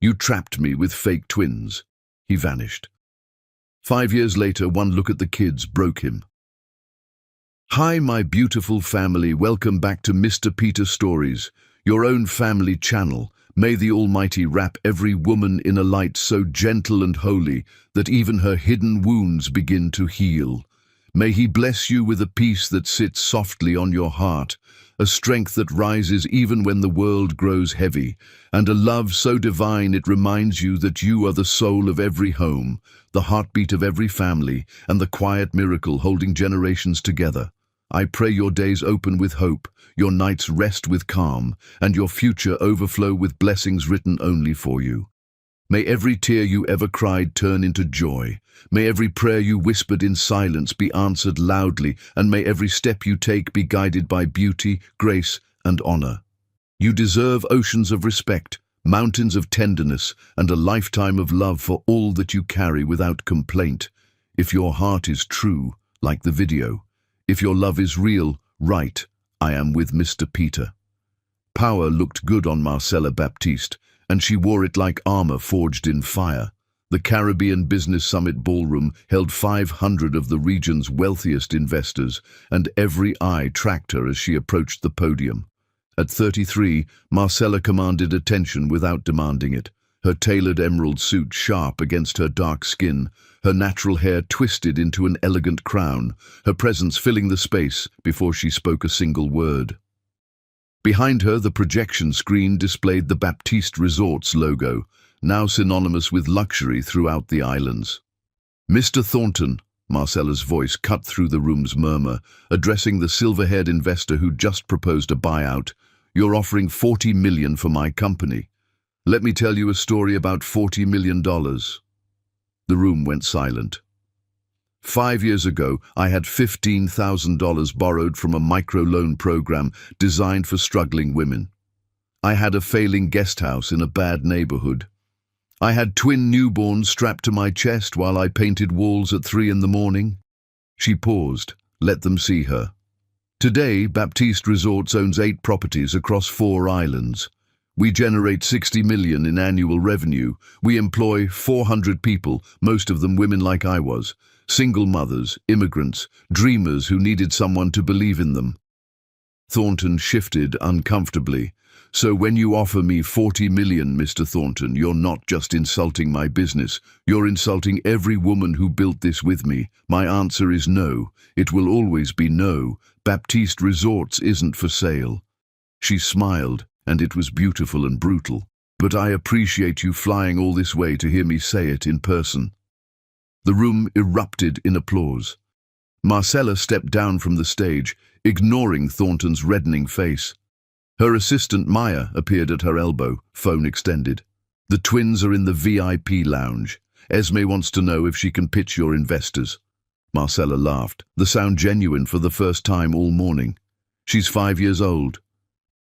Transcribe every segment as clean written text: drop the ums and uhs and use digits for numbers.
You trapped me with fake twins. He vanished. 5 years later, one look at the kids broke him. Hi, my beautiful family. Welcome back to Mr. Peter Stories, your own family channel. May the Almighty wrap every woman in a light so gentle and holy that even her hidden wounds begin to heal. May He bless you with a peace that sits softly on your heart, a strength that rises even when the world grows heavy, and a love so divine it reminds you that you are the soul of every home, the heartbeat of every family, and the quiet miracle holding generations together. I pray your days open with hope, your nights rest with calm, and your future overflow with blessings written only for you. May every tear you ever cried turn into joy. May every prayer you whispered in silence be answered loudly, and may every step you take be guided by beauty, grace, and honor. You deserve oceans of respect, mountains of tenderness, and a lifetime of love for all that you carry without complaint. If your heart is true, like the video. If your love is real, right, I am with Mr. Peter. Power looked good on Marcella Baptiste, and she wore it like armor forged in fire. The Caribbean Business Summit Ballroom held 500 of the region's wealthiest investors, and every eye tracked her as she approached the podium. At 33, Marcella commanded attention without demanding it, her tailored emerald suit sharp against her dark skin, her natural hair twisted into an elegant crown, her presence filling the space before she spoke a single word. Behind her, the projection screen displayed the Baptiste Resorts logo, now synonymous with luxury throughout the islands. Mr. Thornton, Marcella's voice cut through the room's murmur, addressing the silver-haired investor who just proposed a buyout. You're offering $40 million for my company. Let me tell you a story about $40 million. The room went silent. 5 years ago, I had $15,000 borrowed from a microloan program designed for struggling women. I had a failing guest house in a bad neighborhood. I had twin newborns strapped to my chest while I painted walls at 3 in the morning. She paused. Let them see her. Today, Baptiste Resorts owns 8 properties across 4 islands. We generate $60 million in annual revenue. We employ 400 people, most of them women like I was. Single mothers, immigrants, dreamers who needed someone to believe in them. Thornton shifted uncomfortably. So when you offer me $40 million, Mr. Thornton, you're not just insulting my business. You're insulting every woman who built this with me. My answer is no. It will always be no. Baptiste Resorts isn't for sale. She smiled, and it was beautiful and brutal. But I appreciate you flying all this way to hear me say it in person. The room erupted in applause. Marcella stepped down from the stage, ignoring Thornton's reddening face. Her assistant Maya appeared at her elbow, phone extended. The twins are in the VIP lounge. Esme wants to know if she can pitch your investors. Marcella laughed, the sound genuine for the first time all morning. She's 5 years old.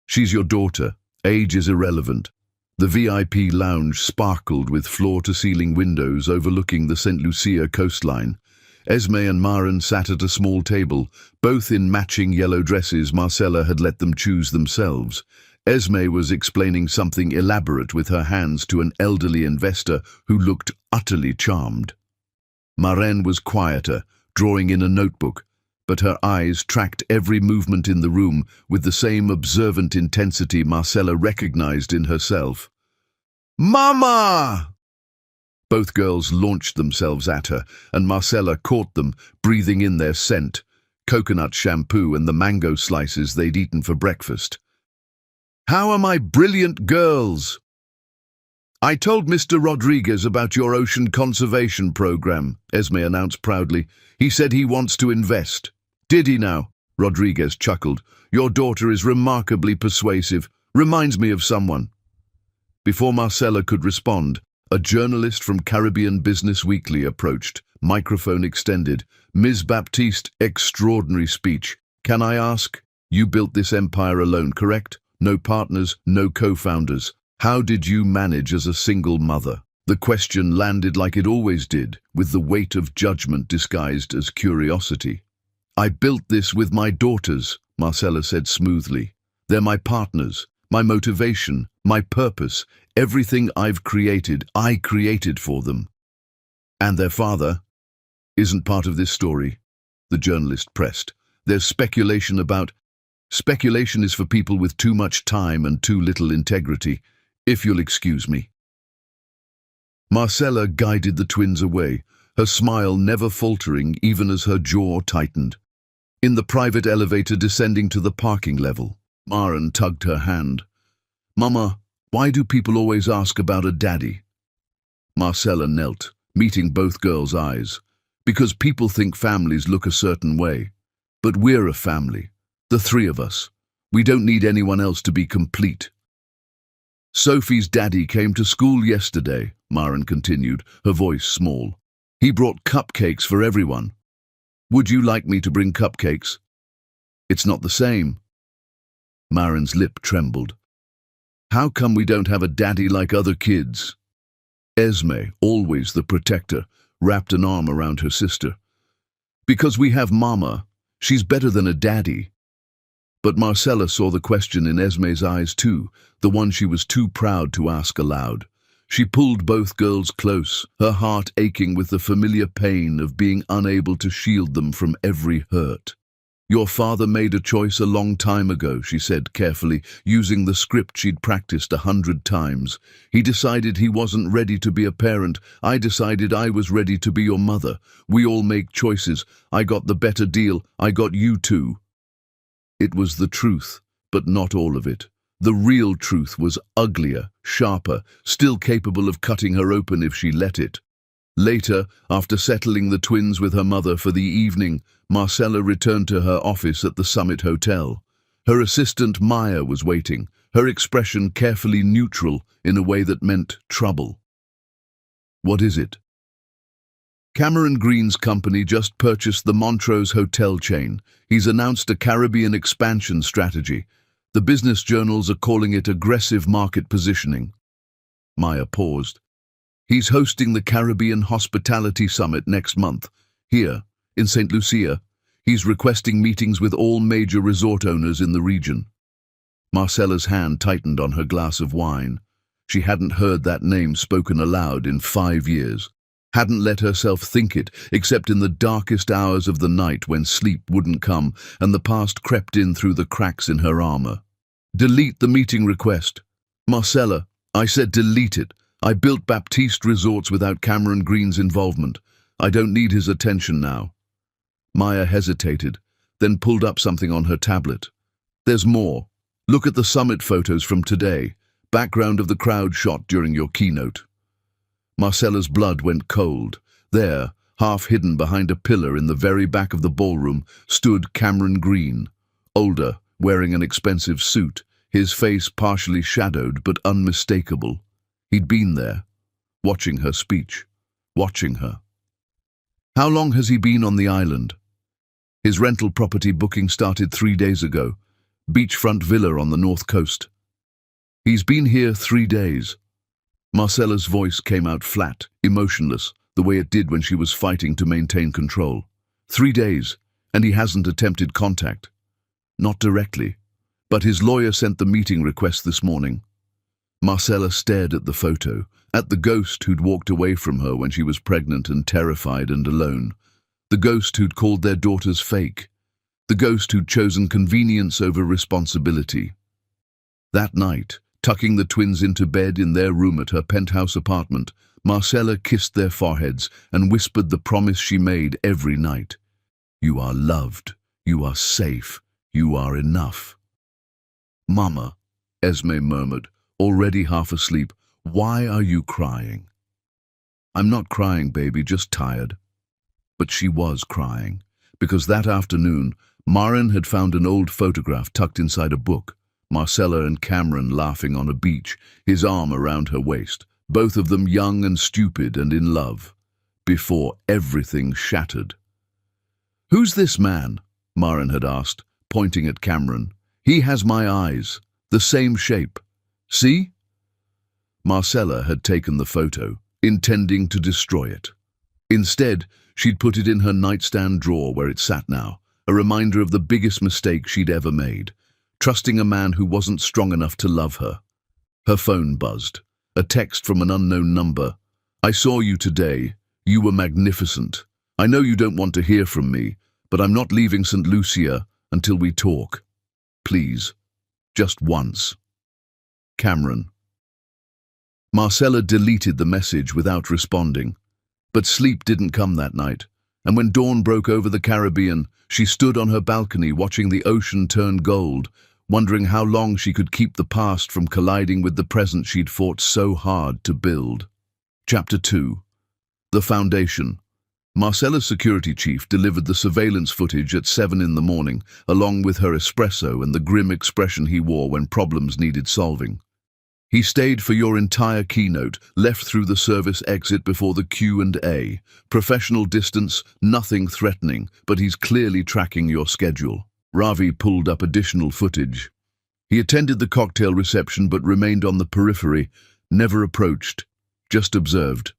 She's your daughter. Age is irrelevant. The VIP lounge sparkled with floor-to-ceiling windows overlooking the St. Lucia coastline. Esme and Maren sat at a small table, both in matching yellow dresses. Marcella had let them choose themselves. Esme was explaining something elaborate with her hands to an elderly investor who looked utterly charmed. Maren was quieter, drawing in a notebook, but her eyes tracked every movement in the room with the same observant intensity Marcella recognized in herself. "Mama!" Both girls launched themselves at her, and Marcella caught them, breathing in their scent, coconut shampoo and the mango slices they'd eaten for breakfast. "How are my brilliant girls?" "I told Mr. Rodriguez about your ocean conservation program," Esme announced proudly. "He said he wants to invest." "Did he now?" Rodriguez chuckled. "Your daughter is remarkably persuasive. Reminds me of someone." Before Marcella could respond, a journalist from Caribbean Business Weekly approached, microphone extended. "Ms. Baptiste, extraordinary speech. Can I ask? You built this empire alone, correct? No partners, no co-founders. How did you manage as a single mother?" The question landed like it always did, with the weight of judgment disguised as curiosity. "I built this with my daughters," Marcella said smoothly. "They're my partners, my motivation, my purpose. Everything I've created, I created for them. And their father isn't part of this story, the journalist pressed. There's speculation about... Speculation is for people with too much time and too little integrity, if you'll excuse me. Marcella guided the twins away, her smile never faltering even as her jaw tightened. In the private elevator descending to the parking level, Maren tugged her hand. "Mama, why do people always ask about a daddy?" Marcella knelt, meeting both girls' eyes. "Because people think families look a certain way. But we're a family, the three of us. We don't need anyone else to be complete." "Sophie's daddy came to school yesterday," Maren continued, her voice small. "He brought cupcakes for everyone. Would you like me to bring cupcakes?" "It's not the same." Maren's lip trembled. "How come we don't have a daddy like other kids?" Esme, always the protector, wrapped an arm around her sister. "Because we have Mama. She's better than a daddy." But Marcella saw the question in Esme's eyes too, the one she was too proud to ask aloud. She pulled both girls close, her heart aching with the familiar pain of being unable to shield them from every hurt. "Your father made a choice a long time ago," she said carefully, using the script she'd practiced 100 times. "He decided he wasn't ready to be a parent. I decided I was ready to be your mother. We all make choices. I got the better deal. I got you too." It was the truth, but not all of it. The real truth was uglier, sharper, still capable of cutting her open if she let it. Later, after settling the twins with her mother for the evening, Marcella returned to her office at the Summit Hotel. Her assistant Maya was waiting, her expression carefully neutral in a way that meant trouble. "What is it?" "Cameron Green's company just purchased the Montrose hotel chain. He's announced a Caribbean expansion strategy. The business journals are calling it aggressive market positioning." Maya paused. "He's hosting the Caribbean Hospitality Summit next month, here, in St. Lucia. He's requesting meetings with all major resort owners in the region." Marcella's hand tightened on her glass of wine. She hadn't heard that name spoken aloud in 5 years. Hadn't let herself think it, except in the darkest hours of the night when sleep wouldn't come and the past crept in through the cracks in her armor. "Delete the meeting request." "Marcella, I said delete it. I built Baptiste Resorts without Cameron Green's involvement. I don't need his attention now." Maya hesitated, then pulled up something on her tablet. "There's more. Look at the summit photos from today. Background of the crowd shot during your keynote." Marcella's blood went cold. There, half hidden behind a pillar in the very back of the ballroom, stood Cameron Green, older, wearing an expensive suit, his face partially shadowed but unmistakable. He'd been there, watching her speech, watching her. "How long has he been on the island?" "His rental property booking started 3 days ago. Beachfront villa on the north coast." "He's been here 3 days. Marcella's voice came out flat, emotionless, the way it did when she was fighting to maintain control. 3 days, and he hasn't attempted contact. Not directly, but his lawyer sent the meeting request this morning. Marcella stared at the photo, at the ghost who'd walked away from her when she was pregnant and terrified and alone. The ghost who'd called their daughters fake. The ghost who'd chosen convenience over responsibility. That night, tucking the twins into bed in their room at her penthouse apartment, Marcella kissed their foreheads and whispered the promise she made every night. "You are loved. You are safe. You are enough." "Mama," Esme murmured, already half asleep, "why are you crying?" "I'm not crying, baby, just tired." But she was crying, because that afternoon, Maren had found an old photograph tucked inside a book. Marcella and Cameron laughing on a beach, his arm around her waist, both of them young and stupid and in love, before everything shattered. "Who's this man?" Maren had asked, pointing at Cameron. "He has my eyes, the same shape. See?" Marcella had taken the photo, intending to destroy it. Instead, she'd put it in her nightstand drawer where it sat now, a reminder of the biggest mistake she'd ever made. Trusting a man who wasn't strong enough to love her. Her phone buzzed. A text from an unknown number. I saw you today. You were magnificent. I know you don't want to hear from me, but I'm not leaving St. Lucia until we talk. Please. Just once. Cameron. Marcella deleted the message without responding. But sleep didn't come that night, and when dawn broke over the Caribbean, she stood on her balcony watching the ocean turn gold, wondering how long she could keep the past from colliding with the present she'd fought so hard to build. Chapter 2. The Foundation. Marcella's security chief delivered the surveillance footage at 7 in the morning, along with her espresso and the grim expression he wore when problems needed solving. He stayed for your entire keynote, left through the service exit before the Q&A. Professional distance, nothing threatening, but he's clearly tracking your schedule. Ravi pulled up additional footage. He attended the cocktail reception but remained on the periphery, never approached, just observed.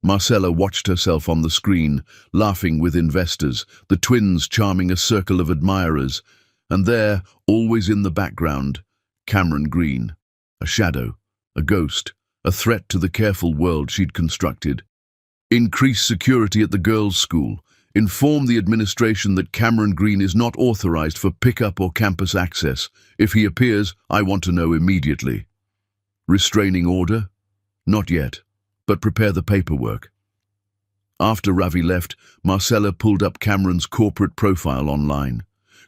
Marcella watched herself on the screen, laughing with investors, the twins charming a circle of admirers, and there, always in the background, Cameron Green. A shadow, a ghost, a threat to the careful world she'd constructed. Increase security at the girls' school. Inform the administration that Cameron Green is not authorized for pickup or campus access. If he appears, I want to know immediately. Restraining order? Not yet, but prepare the paperwork. After Ravi left, Marcella pulled up Cameron's corporate profile online.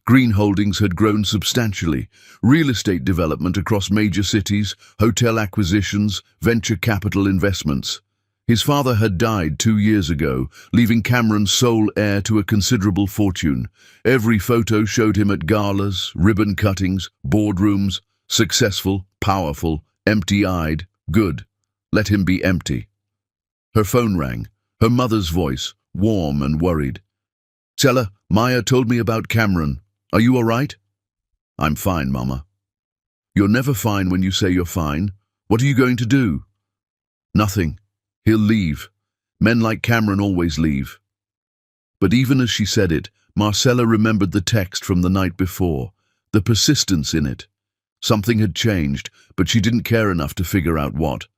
Green Holdings had grown substantially. Real estate development across major cities, hotel acquisitions, venture capital investments. His father had died 2 years ago, leaving Cameron sole heir to a considerable fortune. Every photo showed him at galas, ribbon cuttings, boardrooms, successful, powerful, empty-eyed, good. Let him be empty. Her phone rang, her mother's voice, warm and worried. Stella, Maya told me about Cameron. Are you all right? I'm fine, Mama. You're never fine when you say you're fine. What are you going to do? Nothing. He'll leave. Men like Cameron always leave. But even as she said it, Marcella remembered the text from the night before, the persistence in it. Something had changed, but she didn't care enough to figure out what.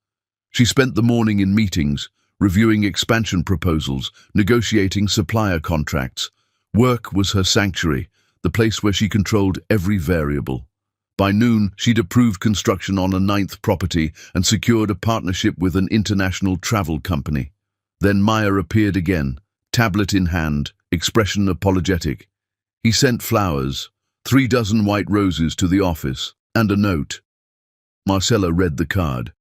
She spent the morning in meetings, reviewing expansion proposals, negotiating supplier contracts. Work was her sanctuary, the place where she controlled every variable. By noon, she'd approved construction on a 9th property and secured a partnership with an international travel company. Then Maya appeared again, tablet in hand, expression apologetic. He sent flowers, 3 dozen white roses to the office, and a note. Marcella read the card.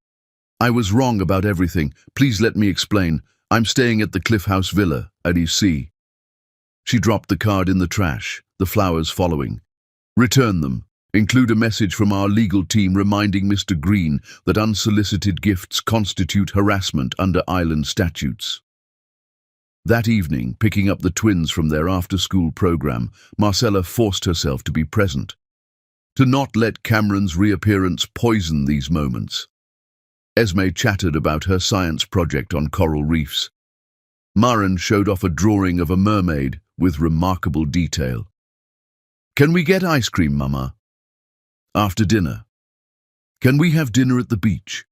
I was wrong about everything. Please let me explain. I'm staying at the Cliff House Villa at EC. She dropped the card in the trash, the flowers following. Return them. Include a message from our legal team reminding Mr. Green that unsolicited gifts constitute harassment under island statutes. That evening, picking up the twins from their after-school program, Marcella forced herself to be present, to not let Cameron's reappearance poison these moments. Esme chattered about her science project on coral reefs. Maren showed off a drawing of a mermaid with remarkable detail. Can we get ice cream, Mama? After dinner. Can we have dinner at the beach?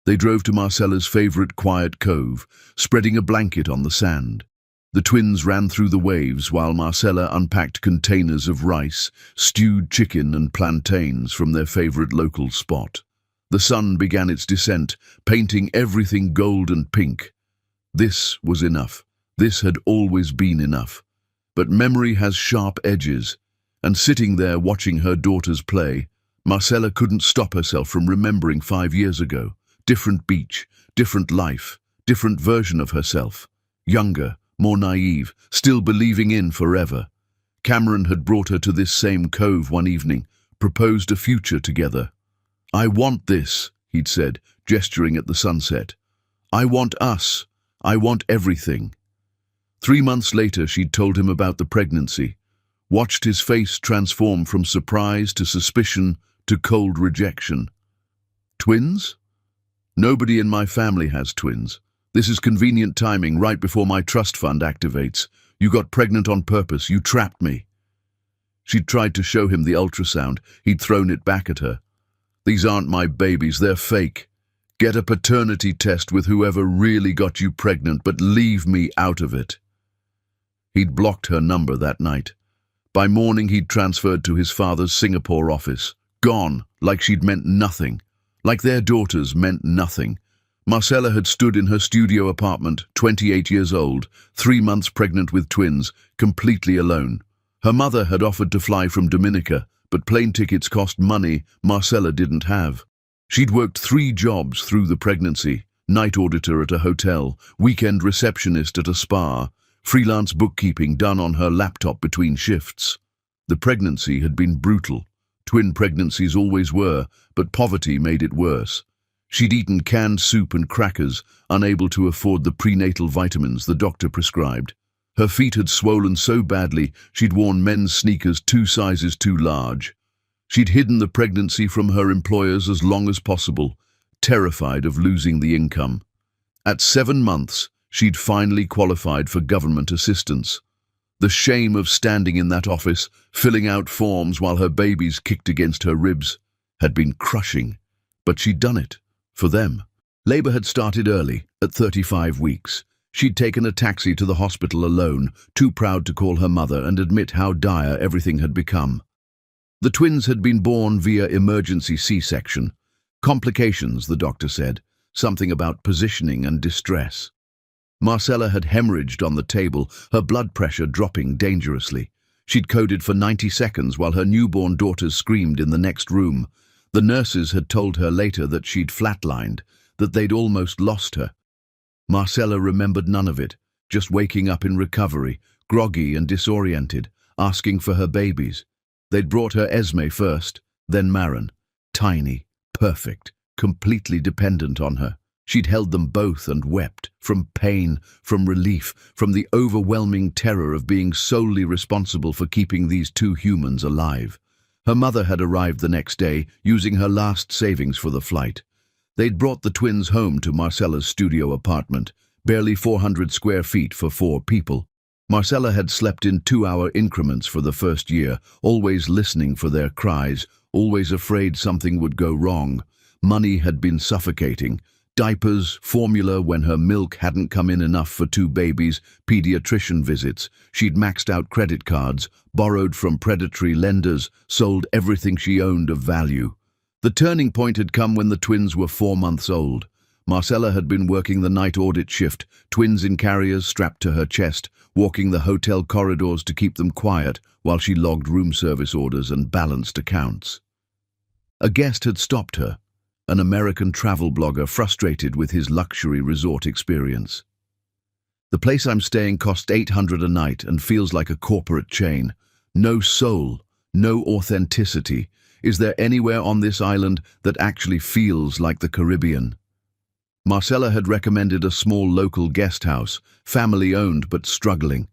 They drove to Marcella's favorite quiet cove, spreading a blanket on the sand. The twins ran through the waves while Marcella unpacked containers of rice, stewed chicken and plantains from their favorite local spot. The sun began its descent, painting everything gold and pink. This was enough. This had always been enough. But memory has sharp edges, and sitting there watching her daughters play, Marcella couldn't stop herself from remembering 5 years ago. Different beach, different life, different version of herself. Younger, more naive, still believing in forever. Cameron had brought her to this same cove one evening, proposed a future together. I want this, he'd said, gesturing at the sunset. I want us. I want everything. 3 months later, she'd told him about the pregnancy, watched his face transform from surprise to suspicion to cold rejection. Twins? Nobody in my family has twins. This is convenient timing right before my trust fund activates. You got pregnant on purpose. You trapped me. She'd tried to show him the ultrasound. He'd thrown it back at her. These aren't my babies. They're fake. Get a paternity test with whoever really got you pregnant, but leave me out of it. He'd blocked her number that night. By morning, he'd transferred to his father's Singapore office. Gone, like she'd meant nothing. Like their daughters meant nothing. Marcella had stood in her studio apartment, 28 years old, 3 months pregnant with twins, completely alone. Her mother had offered to fly from Dominica, but plane tickets cost money Marcella didn't have. She'd worked 3 jobs through the pregnancy: night auditor at a hotel, weekend receptionist at a spa, freelance bookkeeping done on her laptop between shifts. The pregnancy had been brutal. Twin pregnancies always were, but poverty made it worse. She'd eaten canned soup and crackers, unable to afford the prenatal vitamins the doctor prescribed. Her feet had swollen so badly she'd worn men's sneakers 2 sizes too large. She'd hidden the pregnancy from her employers as long as possible, terrified of losing the income. At 7 months, she'd finally qualified for government assistance. The shame of standing in that office, filling out forms while her babies kicked against her ribs, had been crushing. But she'd done it. For them. Labor had started early, at 35 weeks. She'd taken a taxi to the hospital alone, too proud to call her mother and admit how dire everything had become. The twins had been born via emergency C-section. Complications, the doctor said. Something about positioning and distress. Marcella had hemorrhaged on the table, her blood pressure dropping dangerously. She'd coded for 90 seconds while her newborn daughters screamed in the next room. The nurses had told her later that she'd flatlined, that they'd almost lost her. Marcella remembered none of it, just waking up in recovery, groggy and disoriented, asking for her babies. They'd brought her Esme first, then Marin. Tiny, perfect, completely dependent on her. She'd held them both and wept, from pain, from relief, from the overwhelming terror of being solely responsible for keeping these 2 humans alive. Her mother had arrived the next day, using her last savings for the flight. They'd brought the twins home to Marcella's studio apartment, barely 400 square feet for 4 people. Marcella had slept in 2-hour increments for the first year, always listening for their cries, always afraid something would go wrong. Money had been suffocating. Diapers, formula when her milk hadn't come in enough for 2 babies, pediatrician visits. She'd maxed out credit cards, borrowed from predatory lenders, sold everything she owned of value. The turning point had come when the twins were 4 months old. Marcella had been working the night audit shift, twins in carriers strapped to her chest, walking the hotel corridors to keep them quiet while she logged room service orders and balanced accounts. A guest had stopped her. An American travel blogger frustrated with his luxury resort experience. "The place I'm staying costs $800 a night and feels like a corporate chain. No soul, no authenticity. Is there anywhere on this island that actually feels like the Caribbean?" Marcella had recommended a small local guest house, family-owned but struggling.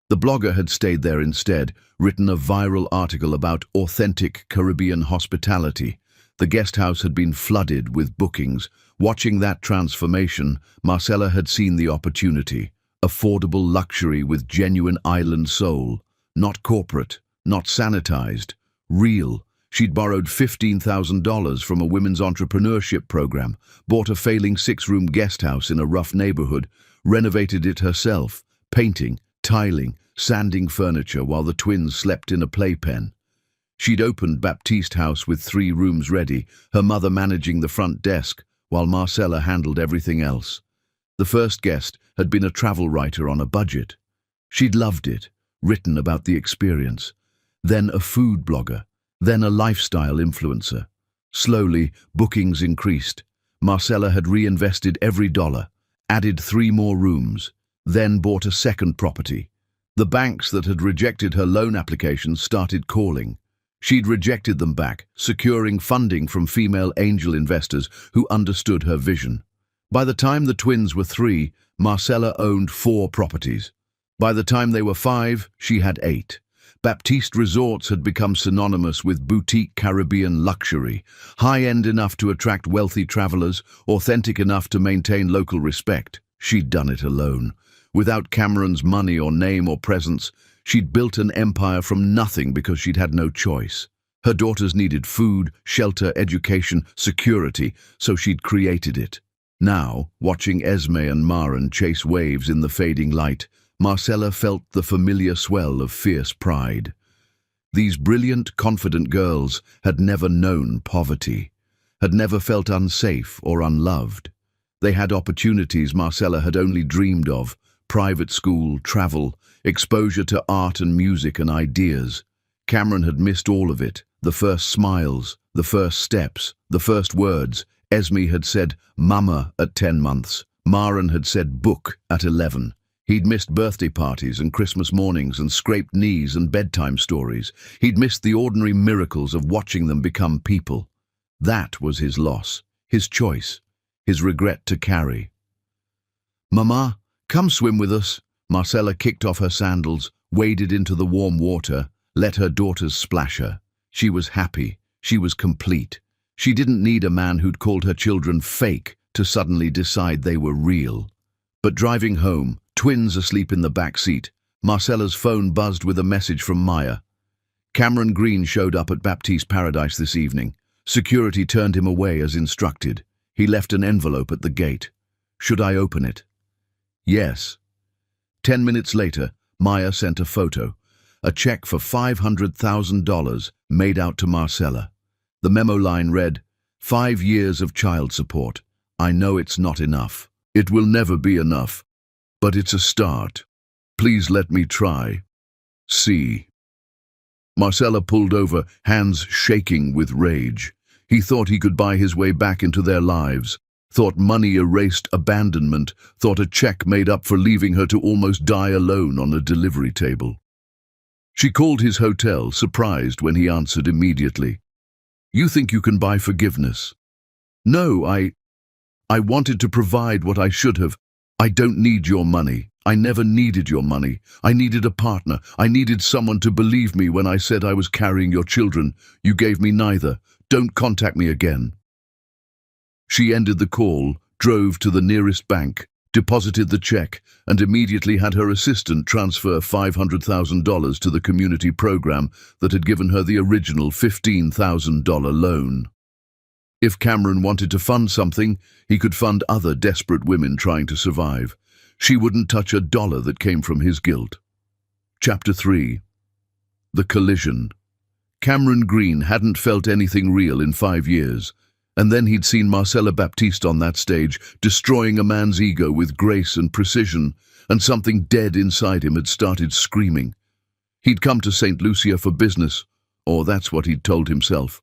The blogger had stayed there instead, written a viral article about authentic Caribbean hospitality. The guest house had been flooded with bookings. Watching that transformation, Marcella had seen the opportunity. Affordable luxury with genuine island soul. Not corporate, not sanitized. Real. She'd borrowed $15,000 from a women's entrepreneurship program, bought a failing 6-room guest house in a rough neighborhood, renovated it herself, painting, tiling, sanding furniture while the twins slept in a playpen. She'd opened Baptiste House with 3 rooms ready, her mother managing the front desk, while Marcella handled everything else. The first guest had been a travel writer on a budget. She'd loved it, written about the experience. Then a food blogger, then a lifestyle influencer. Slowly, bookings increased. Marcella had reinvested every dollar, added 3 more rooms, then bought a second property. The banks that had rejected her loan applications started calling. She'd rejected them back, securing funding from female angel investors who understood her vision. By the time the twins were 3, Marcella owned 4 properties. By the time they were 5, she had 8. Baptiste Resorts had become synonymous with boutique Caribbean luxury, high-end enough to attract wealthy travelers, authentic enough to maintain local respect. She'd done it alone. Without Cameron's money or name or presence, she'd built an empire from nothing because she'd had no choice. Her daughters needed food, shelter, education, security, so she'd created it. Now, watching Esme and Maren chase waves in the fading light, Marcella felt the familiar swell of fierce pride. These brilliant, confident girls had never known poverty, had never felt unsafe or unloved. They had opportunities Marcella had only dreamed of: private school, travel, exposure to art and music and ideas. Cameron had missed all of it: the first smiles, the first steps, the first words. Esme had said "mama" at 10 months. Maren had said "book" at 11. He'd missed birthday parties and Christmas mornings and scraped knees and bedtime stories. He'd missed the ordinary miracles of watching them become people. That was his loss, his choice, his regret to carry. "Mama, come swim with us." Marcella kicked off her sandals, waded into the warm water, let her daughters splash her. She was happy. She was complete. She didn't need a man who'd called her children fake to suddenly decide they were real. But driving home, twins asleep in the back seat, Marcella's phone buzzed with a message from Maya. "Cameron Green showed up at Baptiste Paradise this evening. Security turned him away as instructed. He left an envelope at the gate. Should I open it?" "Yes." 10 minutes later, Maya sent a photo. A check for $500,000 made out to Marcella. The memo line read, "5 years of child support. I know it's not enough. It will never be enough. But it's a start. Please let me try. See." Marcella pulled over, hands shaking with rage. He thought he could buy his way back into their lives, thought money erased abandonment, thought a check made up for leaving her to almost die alone on a delivery table. She called his hotel, surprised when he answered immediately. "You think you can buy forgiveness?" "No, I wanted to provide what I should have. I don't need your money. I never needed your money. I needed a partner. I needed someone to believe me when I said I was carrying your children. You gave me neither. Don't contact me again." She ended the call, drove to the nearest bank, deposited the check, and immediately had her assistant transfer $500,000 to the community program that had given her the original $15,000 loan. If Cameron wanted to fund something, he could fund other desperate women trying to survive. She wouldn't touch a dollar that came from his guilt. Chapter 3. The Collision. Cameron Green hadn't felt anything real in 5 years, and then he'd seen Marcella Baptiste on that stage, destroying a man's ego with grace and precision, and something dead inside him had started screaming. He'd come to St. Lucia for business, or that's what he'd told himself.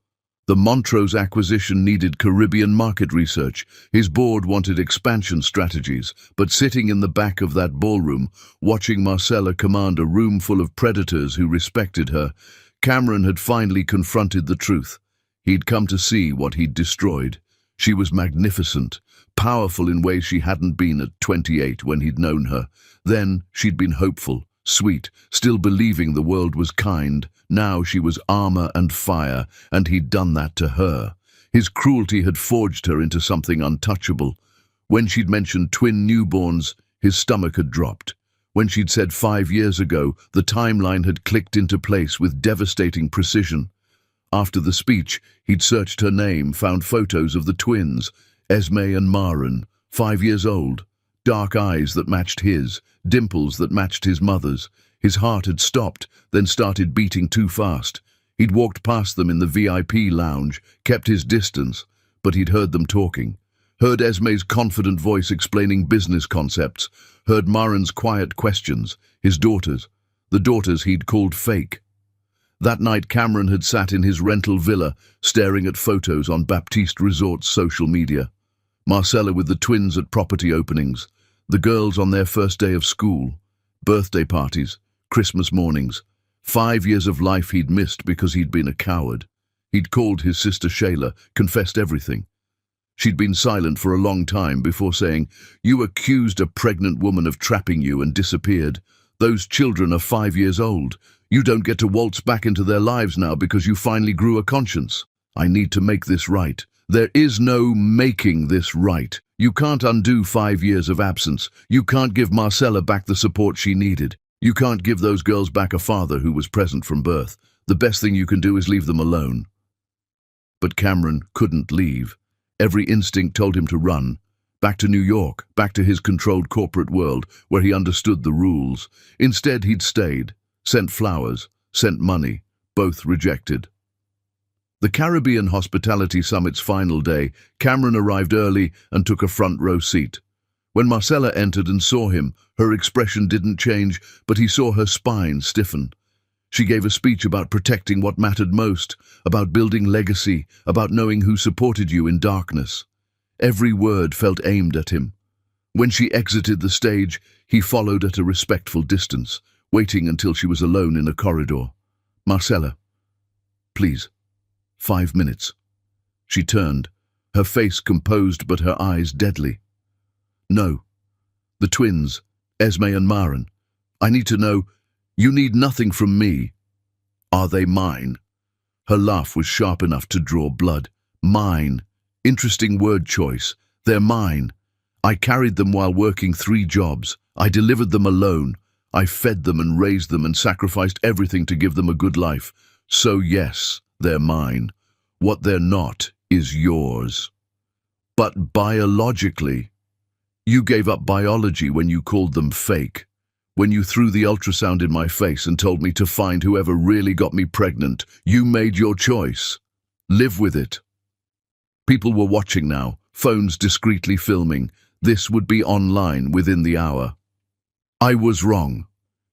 The Montrose acquisition needed Caribbean market research. His board wanted expansion strategies, but sitting in the back of that ballroom, watching Marcella command a room full of predators who respected her, Cameron had finally confronted the truth. He'd come to see what he'd destroyed. She was magnificent, powerful in ways she hadn't been at 28 when he'd known her. Then she'd been hopeful, sweet, still believing the world was kind. Now she was armor and fire, and he'd done that to her. His cruelty had forged her into something untouchable. When she'd mentioned twin newborns, his stomach had dropped. When she'd said 5 years ago, the timeline had clicked into place with devastating precision. After the speech, he'd searched her name, found photos of the twins, Esme and Maren, 5 years old, dark eyes that matched his, dimples that matched his mother's. His heart had stopped, then started beating too fast. He'd walked past them in the VIP lounge, kept his distance, but he'd heard them talking. Heard Esme's confident voice explaining business concepts, heard Maren's quiet questions, his daughters, the daughters he'd called fake. That night Cameron had sat in his rental villa, staring at photos on Baptiste Resort's social media. Marcella with the twins at property openings, the girls on their first day of school, birthday parties, Christmas mornings. 5 years of life he'd missed because he'd been a coward. He'd called his sister Shayla, confessed everything. She'd been silent for a long time before saying, "You accused a pregnant woman of trapping you and disappeared. Those children are 5 years old. You don't get to waltz back into their lives now because you finally grew a conscience. I need to make this right. There is no making this right. You can't undo 5 years of absence. You can't give Marcella back the support she needed. You can't give those girls back a father who was present from birth. The best thing you can do is leave them alone." But Cameron couldn't leave. Every instinct told him to run. Back to New York, back to his controlled corporate world, where he understood the rules. Instead, he'd stayed, sent flowers, sent money, both rejected. The Caribbean Hospitality Summit's final day, Cameron arrived early and took a front-row seat. When Marcella entered and saw him, her expression didn't change, but he saw her spine stiffen. She gave a speech about protecting what mattered most, about building legacy, about knowing who supported you in darkness. Every word felt aimed at him. When she exited the stage, he followed at a respectful distance, waiting until she was alone in a corridor. "Marcella, please, 5 minutes." She turned, her face composed but her eyes deadly. "No. The twins, Esme and Maren. I need to know. You need nothing from me. Are they mine?" Her laugh was sharp enough to draw blood. "Mine. Interesting word choice. They're mine. I carried them while working 3 jobs. I delivered them alone. I fed them and raised them and sacrificed everything to give them a good life. So yes, they're mine. What they're not is yours. But biologically, you gave up biology when you called them fake. When you threw the ultrasound in my face and told me to find whoever really got me pregnant, you made your choice. Live with it." People were watching now, phones discreetly filming. This would be online within the hour. "I was wrong."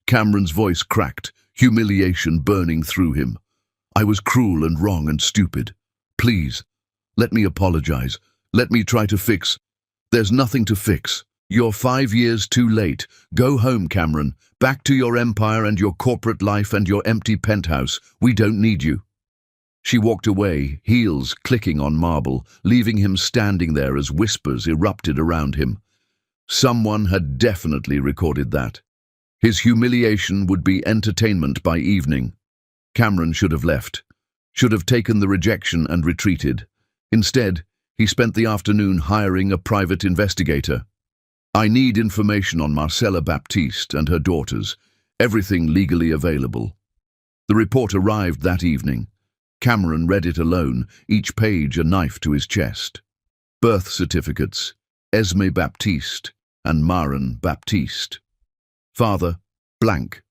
Cameron's voice cracked, humiliation burning through him. "I was cruel and wrong and stupid. Please, let me apologize. Let me try to fix. There's nothing to fix. You're 5 years too late. Go home, Cameron. Back to your empire and your corporate life and your empty penthouse. We don't need you." She walked away, heels clicking on marble, leaving him standing there as whispers erupted around him. Someone had definitely recorded that. His humiliation would be entertainment by evening. Cameron should have left, should have taken the rejection and retreated. Instead, he spent the afternoon hiring a private investigator. "I need information on Marcella Baptiste and her daughters, everything legally available." The report arrived that evening. Cameron read it alone, each page a knife to his chest. Birth certificates, Esme Baptiste and Maren Baptiste. Father, blank,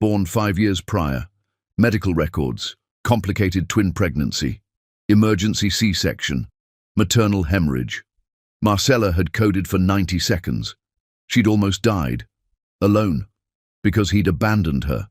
born 5 years prior. Medical records, complicated twin pregnancy, emergency C-section, maternal hemorrhage. Marcella had coded for 90 seconds. She'd almost died. Alone, because he'd abandoned her.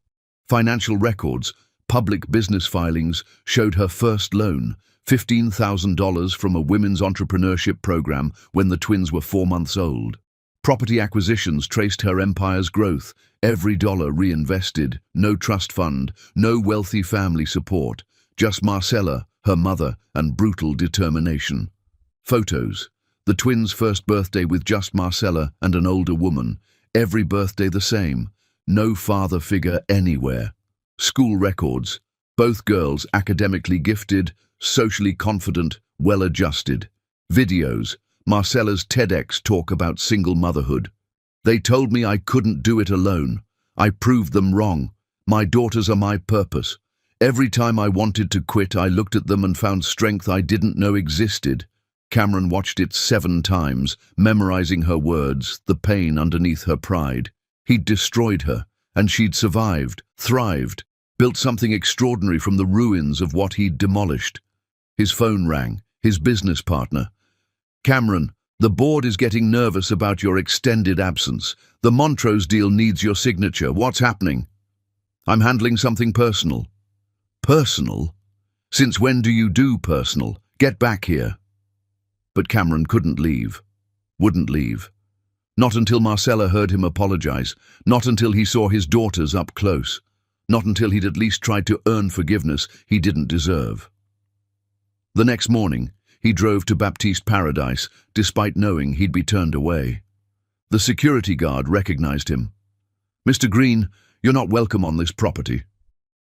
Financial records, public business filings showed her first loan, $15,000 from a women's entrepreneurship program when the twins were 4 months old. Property acquisitions traced her empire's growth, every dollar reinvested, no trust fund, no wealthy family support, just Marcella, her mother, and brutal determination. Photos. The twins' first birthday with just Marcella and an older woman. Every birthday the same. No father figure anywhere. School records. Both girls academically gifted, socially confident, well-adjusted. Videos. Marcella's TEDx talk about single motherhood. "They told me I couldn't do it alone. I proved them wrong. My daughters are my purpose. Every time I wanted to quit, I looked at them and found strength I didn't know existed." Cameron watched it 7 times, memorizing her words, the pain underneath her pride. He'd destroyed her, and she'd survived, thrived, built something extraordinary from the ruins of what he'd demolished. His phone rang, his business partner. "Cameron, the board is getting nervous about your extended absence. The Montrose deal needs your signature. What's happening?" "I'm handling something personal." "Personal? Since when do you do personal? Get back here." But Cameron couldn't leave. Wouldn't leave. Not until Marcella heard him apologize. Not until he saw his daughters up close. Not until he'd at least tried to earn forgiveness he didn't deserve. The next morning, he drove to Baptiste Paradise, despite knowing he'd be turned away. The security guard recognized him. "Mr. Green, you're not welcome on this property."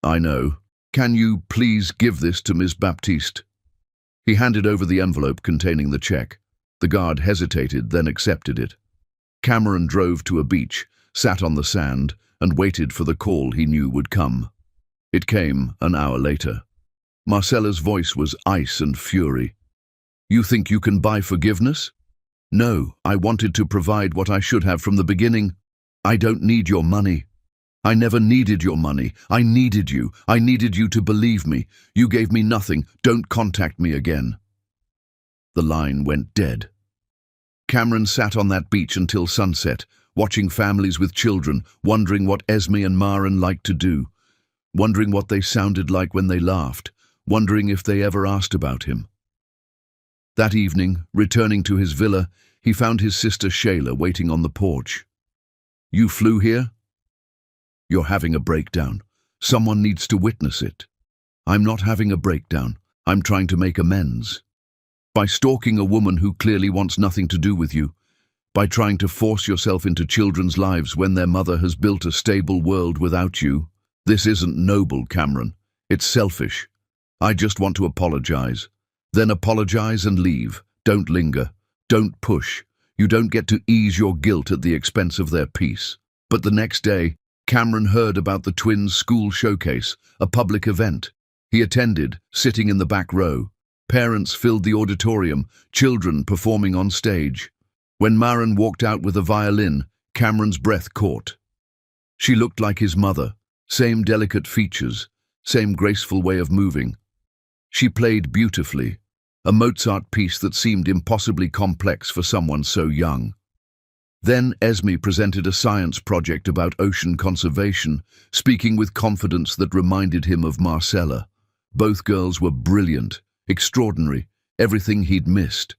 "I know. Can you please give this to Ms. Baptiste?" He handed over the envelope containing the check. The guard hesitated, then accepted it. Cameron drove to a beach, sat on the sand, and waited for the call he knew would come. It came an hour later. Marcella's voice was ice and fury. You think you can buy forgiveness? No, I wanted to provide what I should have from the beginning. I don't need your money. I never needed your money. I needed you. I needed you to believe me. You gave me nothing. Don't contact me again. The line went dead. Cameron sat on that beach until sunset, watching families with children, wondering what Esme and Maren liked to do, wondering what they sounded like when they laughed, wondering if they ever asked about him. That evening, returning to his villa, he found his sister Shayla waiting on the porch. You flew here? You're having a breakdown. Someone needs to witness it. I'm not having a breakdown. I'm trying to make amends. By stalking a woman who clearly wants nothing to do with you, by trying to force yourself into children's lives when their mother has built a stable world without you. This isn't noble, Cameron. It's selfish. I just want to apologize. Then apologize and leave. Don't linger. Don't push. You don't get to ease your guilt at the expense of their peace. But the next day, Cameron heard about the twins' school showcase, a public event. He attended, sitting in the back row. Parents filled the auditorium, children performing on stage. When Maren walked out with a violin, Cameron's breath caught. She looked like his mother, same delicate features, same graceful way of moving. She played beautifully, a Mozart piece that seemed impossibly complex for someone so young. Then Esme presented a science project about ocean conservation, speaking with confidence that reminded him of Marcella. Both girls were brilliant, extraordinary, everything he'd missed.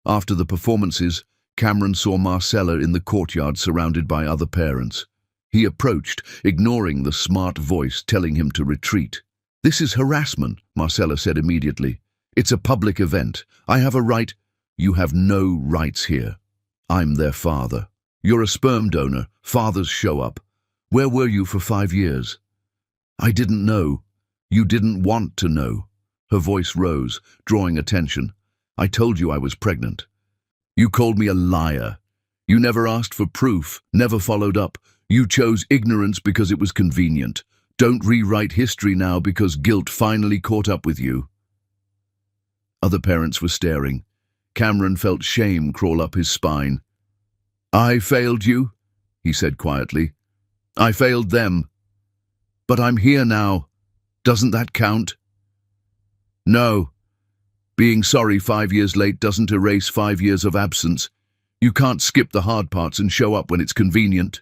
After the performances, Cameron saw Marcella in the courtyard surrounded by other parents. He approached, ignoring the smart voice telling him to retreat. This is harassment, Marcella said immediately. It's a public event. I have a right. You have no rights here. I'm their father. You're a sperm donor. Fathers show up. Where were you for 5 years? I didn't know. You didn't want to know. Her voice rose, drawing attention. I told you I was pregnant. You called me a liar. You never asked for proof, never followed up. You chose ignorance because it was convenient. Don't rewrite history now because guilt finally caught up with you. Other parents were staring. Cameron felt shame crawl up his spine. I failed you, he said quietly. I failed them. But I'm here now. Doesn't that count? No. Being sorry 5 years late doesn't erase 5 years of absence. You can't skip the hard parts and show up when it's convenient.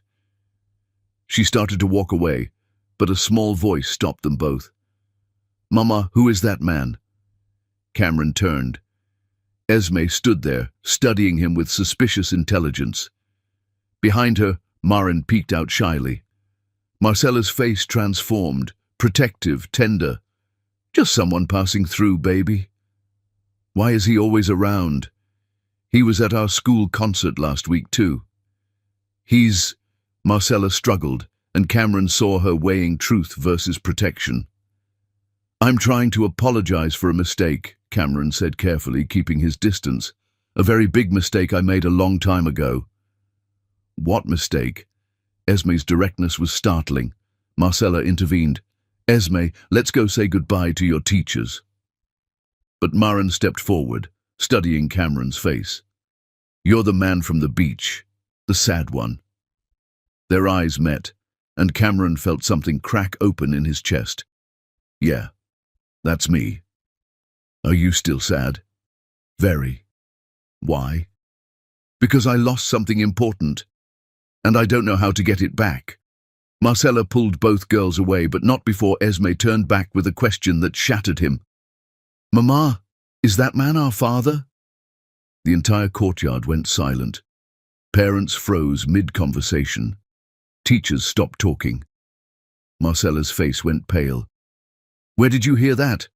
She started to walk away, but a small voice stopped them both. Mama, who is that man? Cameron turned. Esme stood there, studying him with suspicious intelligence. Behind her, Maren peeked out shyly. Marcella's face transformed, protective, tender. Just someone passing through, baby. Why is he always around? He was at our school concert last week, too. Marcella struggled, and Cameron saw her weighing truth versus protection. I'm trying to apologize for a mistake, Cameron said carefully, keeping his distance. A very big mistake I made a long time ago. What mistake? Esme's directness was startling. Marcella intervened. Esme, let's go say goodbye to your teachers. But Maren stepped forward, studying Cameron's face. You're the man from the beach, the sad one. Their eyes met, and Cameron felt something crack open in his chest. Yeah, that's me. Are you still sad? Very. Why? Because I lost something important, and I don't know how to get it back. Marcella pulled both girls away, but not before Esme turned back with a question that shattered him. Mama, is that man our father? The entire courtyard went silent. Parents froze mid-conversation. Teachers stopped talking. Marcella's face went pale. Where did you hear that?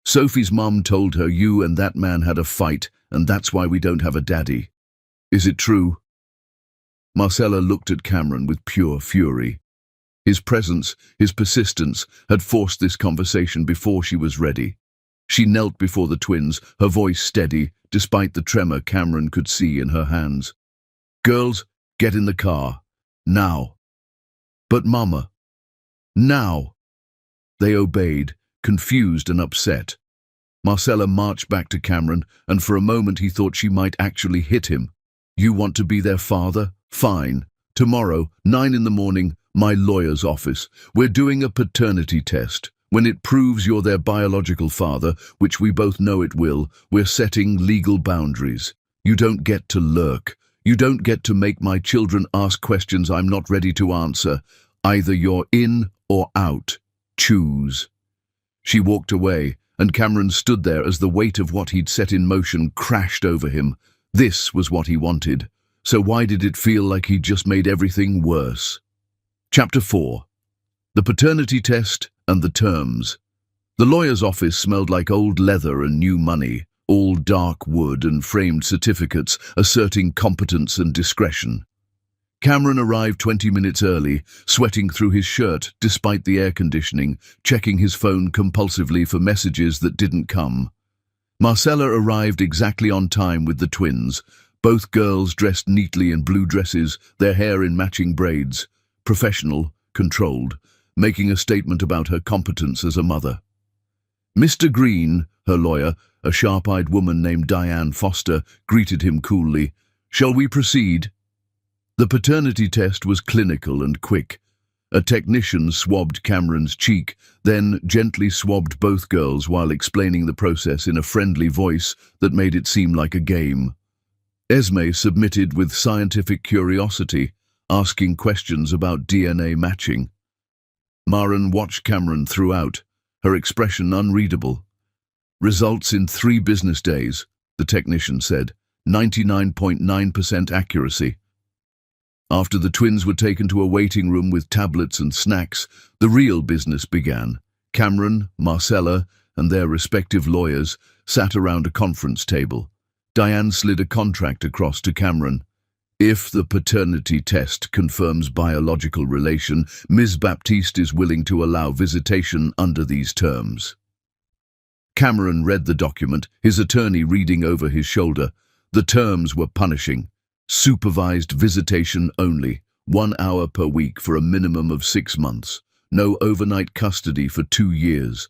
Sophie's mum told her you and that man had a fight, and that's why we don't have a daddy. Is it true? Marcella looked at Cameron with pure fury. His presence, his persistence, had forced this conversation before she was ready. She knelt before the twins, her voice steady, despite the tremor Cameron could see in her hands. Girls, get in the car. Now. But Mama. Now. They obeyed, confused and upset. Marcella marched back to Cameron, and for a moment he thought she might actually hit him. "You want to be their father? Fine. Tomorrow, 9 in the morning, my lawyer's office. We're doing a paternity test. When it proves you're their biological father, which we both know it will, we're setting legal boundaries. You don't get to lurk. You don't get to make my children ask questions I'm not ready to answer. Either you're in or out. Choose." She walked away, and Cameron stood there as the weight of what he'd set in motion crashed over him. This was what he wanted. So why did it feel like he'd just made everything worse? Chapter 4. The paternity test and the terms. The lawyer's office smelled like old leather and new money, all dark wood and framed certificates asserting competence and discretion. Cameron arrived 20 minutes early, sweating through his shirt despite the air conditioning, checking his phone compulsively for messages that didn't come. Marcella arrived exactly on time with the twins, both girls dressed neatly in blue dresses, their hair in matching braids, professional, controlled, making a statement about her competence as a mother. Mr. Green, her lawyer, a sharp-eyed woman named Diane Foster, greeted him coolly. "Shall we proceed?" The paternity test was clinical and quick. A technician swabbed Cameron's cheek, then gently swabbed both girls while explaining the process in a friendly voice that made it seem like a game. Esme submitted with scientific curiosity, asking questions about DNA matching. Maren watched Cameron throughout, her expression unreadable. "Results in 3 business days," the technician said, 99.9% accuracy. After the twins were taken to a waiting room with tablets and snacks, the real business began. Cameron, Marcella, and their respective lawyers sat around a conference table. Diane slid a contract across to Cameron. "If the paternity test confirms biological relation, Ms. Baptiste is willing to allow visitation under these terms." Cameron read the document, his attorney reading over his shoulder. The terms were punishing. Supervised visitation only, 1 hour per week for a minimum of 6 months. No overnight custody for 2 years.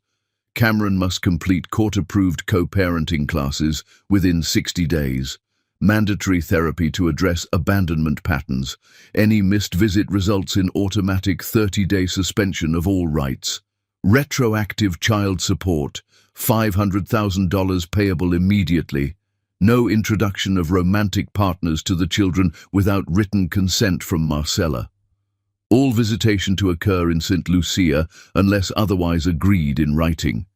Cameron must complete court-approved co-parenting classes within 60 days. Mandatory therapy to address abandonment patterns. Any missed visit results in automatic 30-day suspension of all rights. Retroactive child support, $500,000 payable immediately. No introduction of romantic partners to the children without written consent from Marcella. All visitation to occur in St. Lucia unless otherwise agreed in writing.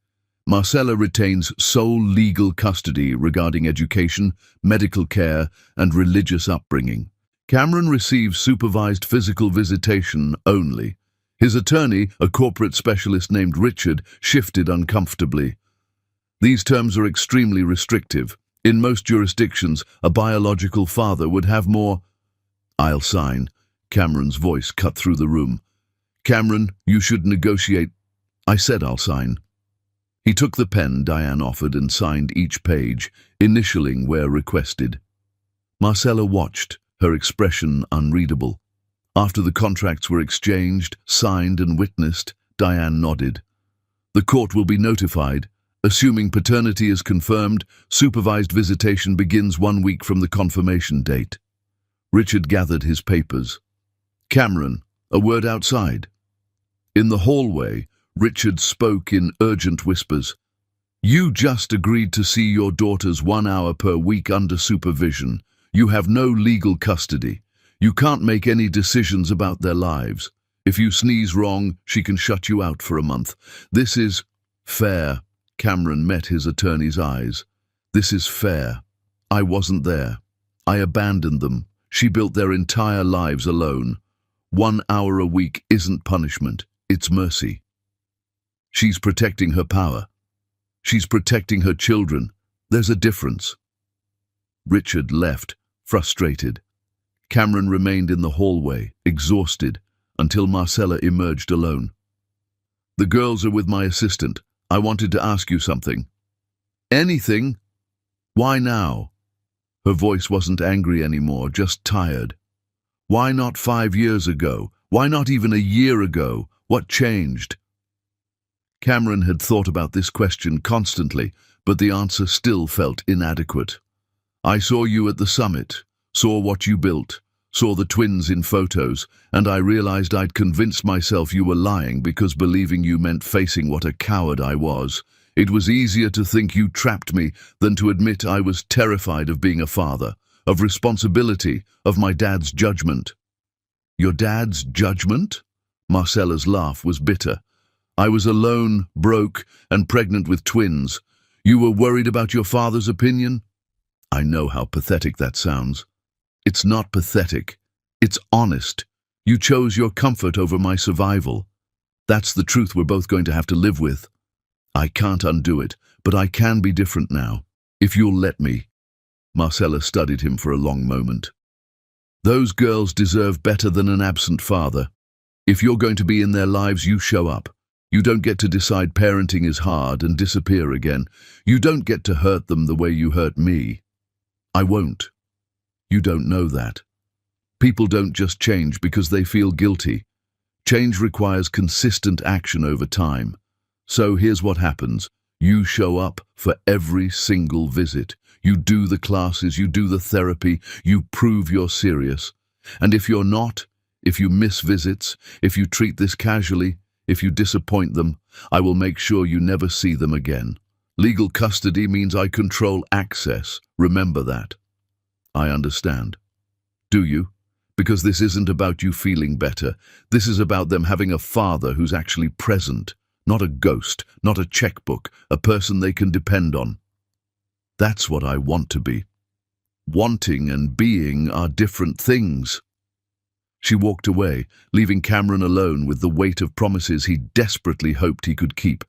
Marcella retains sole legal custody regarding education, medical care, and religious upbringing. Cameron receives supervised physical visitation only. His attorney, a corporate specialist named Richard, shifted uncomfortably. These terms are extremely restrictive. In most jurisdictions, a biological father would have more. "I'll sign." Cameron's voice cut through the room. "Cameron, you should negotiate." "I said I'll sign." He took the pen Diane offered and signed each page, initialing where requested. Marcella watched, her expression unreadable. After the contracts were exchanged, signed and witnessed, Diane nodded. "The court will be notified. Assuming paternity is confirmed, supervised visitation begins 1 week from the confirmation date." Richard gathered his papers. "Cameron, a word outside." In the hallway, Richard spoke in urgent whispers. "You just agreed to see your daughters 1 hour per week under supervision. You have no legal custody. You can't make any decisions about their lives. If you sneeze wrong, she can shut you out for a month. This is fair." Cameron met his attorney's eyes. "This is fair. I wasn't there. I abandoned them. She built their entire lives alone. 1 hour a week isn't punishment, it's mercy. She's protecting her power. She's protecting her children. There's a difference." Richard left, frustrated. Cameron remained in the hallway, exhausted, until Marcella emerged alone. "The girls are with my assistant. I wanted to ask you something." "Anything? Why now?" Her voice wasn't angry anymore, just tired. "Why not 5 years ago? Why not even a year ago? What changed?" Cameron had thought about this question constantly, but the answer still felt inadequate. I saw you at the summit, saw what you built, saw the twins in photos, and I realized I'd convinced myself you were lying because believing you meant facing what a coward I was. It was easier to think you trapped me than to admit I was terrified of being a father, of responsibility, of my dad's judgment. Your dad's judgment? Marcella's laugh was bitter. I was alone, broke, and pregnant with twins. You were worried about your father's opinion? I know how pathetic that sounds. It's not pathetic. It's honest. You chose your comfort over my survival. That's the truth we're both going to have to live with. I can't undo it, but I can be different now, if you'll let me. Marcella studied him for a long moment. Those girls deserve better than an absent father. If you're going to be in their lives, you show up. You don't get to decide parenting is hard and disappear again. You don't get to hurt them the way you hurt me. I won't. You don't know that. People don't just change because they feel guilty. Change requires consistent action over time. So here's what happens. You show up for every single visit. You do the classes, you do the therapy, you prove you're serious. And if you're not, if you miss visits, if you treat this casually, if you disappoint them, I will make sure you never see them again. Legal custody means I control access. Remember that. I understand. Do you? Because this isn't about you feeling better. This is about them having a father who's actually present, not a ghost, not a checkbook, a person they can depend on. That's what I want to be. Wanting and being are different things. She walked away, leaving Cameron alone with the weight of promises he desperately hoped he could keep.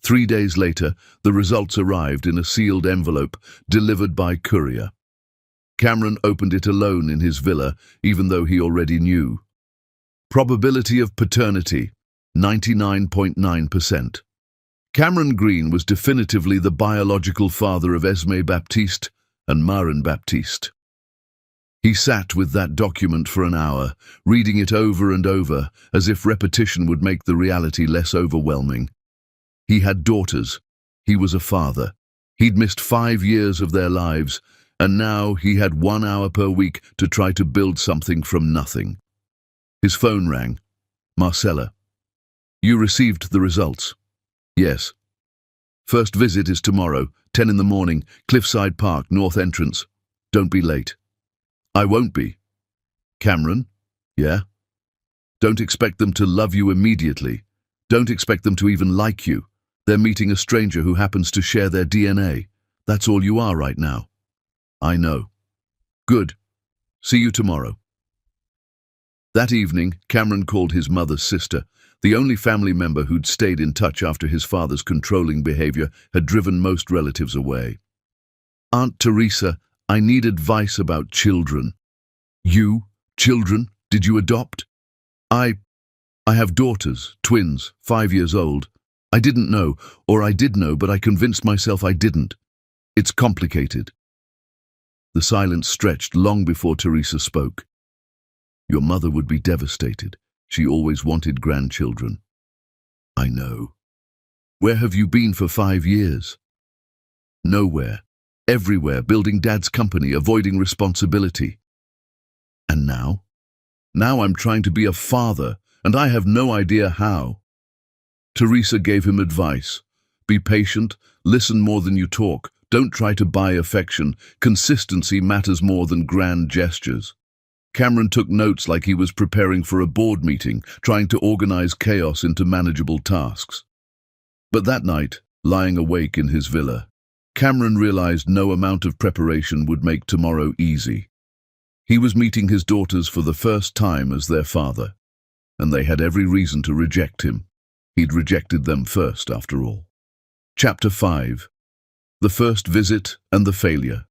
3 days later, the results arrived in a sealed envelope delivered by courier. Cameron opened it alone in his villa, even though he already knew. Probability of paternity, 99.9%. Cameron Green was definitively the biological father of Esme Baptiste and Maren Baptiste. He sat with that document for an hour, reading it over and over, as if repetition would make the reality less overwhelming. He had daughters. He was a father. He'd missed 5 years of their lives, and now he had 1 hour per week to try to build something from nothing. His phone rang. Marcella. You received the results? Yes. First visit is tomorrow, 10 in the morning, Cliffside Park, north entrance. Don't be late. I won't be. Cameron? Yeah? Don't expect them to love you immediately. Don't expect them to even like you. They're meeting a stranger who happens to share their DNA. That's all you are right now. I know. Good. See you tomorrow. That evening, Cameron called his mother's sister. The only family member who'd stayed in touch after his father's controlling behavior had driven most relatives away. Aunt Teresa, I need advice about children. You? Children? Did you adopt? I have daughters, twins, 5 years old. I didn't know, or I did know, but I convinced myself I didn't. It's complicated. The silence stretched long before Teresa spoke. Your mother would be devastated. She always wanted grandchildren. I know. Where have you been for 5 years? Nowhere. Everywhere, building Dad's company, avoiding responsibility. And now? Now I'm trying to be a father, and I have no idea how. Teresa gave him advice. Be patient, listen more than you talk. Don't try to buy affection. Consistency matters more than grand gestures. Cameron took notes like he was preparing for a board meeting, trying to organize chaos into manageable tasks. But that night, lying awake in his villa, Cameron realized no amount of preparation would make tomorrow easy. He was meeting his daughters for the first time as their father, and they had every reason to reject him. He'd rejected them first, after all. Chapter 5. The first visit and the failure.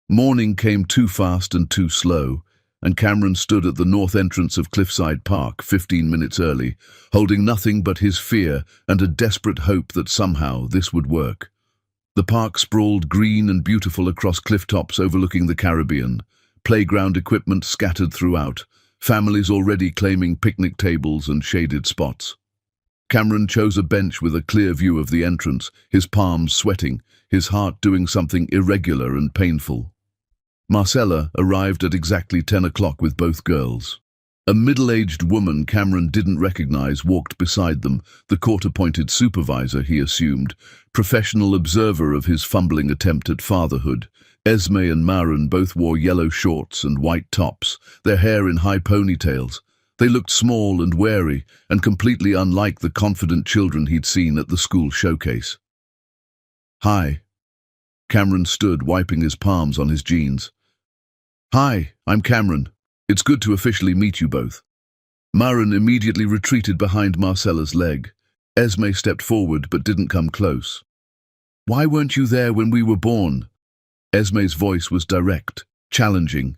Morning came too fast and too slow, and Cameron stood at the north entrance of Cliffside Park 15 minutes early, holding nothing but his fear and a desperate hope that somehow this would work. The park sprawled green and beautiful across clifftops overlooking the Caribbean, playground equipment scattered throughout, families already claiming picnic tables and shaded spots. Cameron chose a bench with a clear view of the entrance, his palms sweating, his heart doing something irregular and painful. Marcella arrived at exactly 10 o'clock with both girls. A middle-aged woman Cameron didn't recognize walked beside them, the court-appointed supervisor, he assumed, professional observer of his fumbling attempt at fatherhood. Esme and Maren both wore yellow shorts and white tops, their hair in high ponytails. They looked small and wary, and completely unlike the confident children he'd seen at the school showcase. "Hi." Cameron stood, wiping his palms on his jeans. "Hi, I'm Cameron. It's good to officially meet you both." Maren immediately retreated behind Marcella's leg. Esme stepped forward but didn't come close. "Why weren't you there when we were born?" Esme's voice was direct, challenging.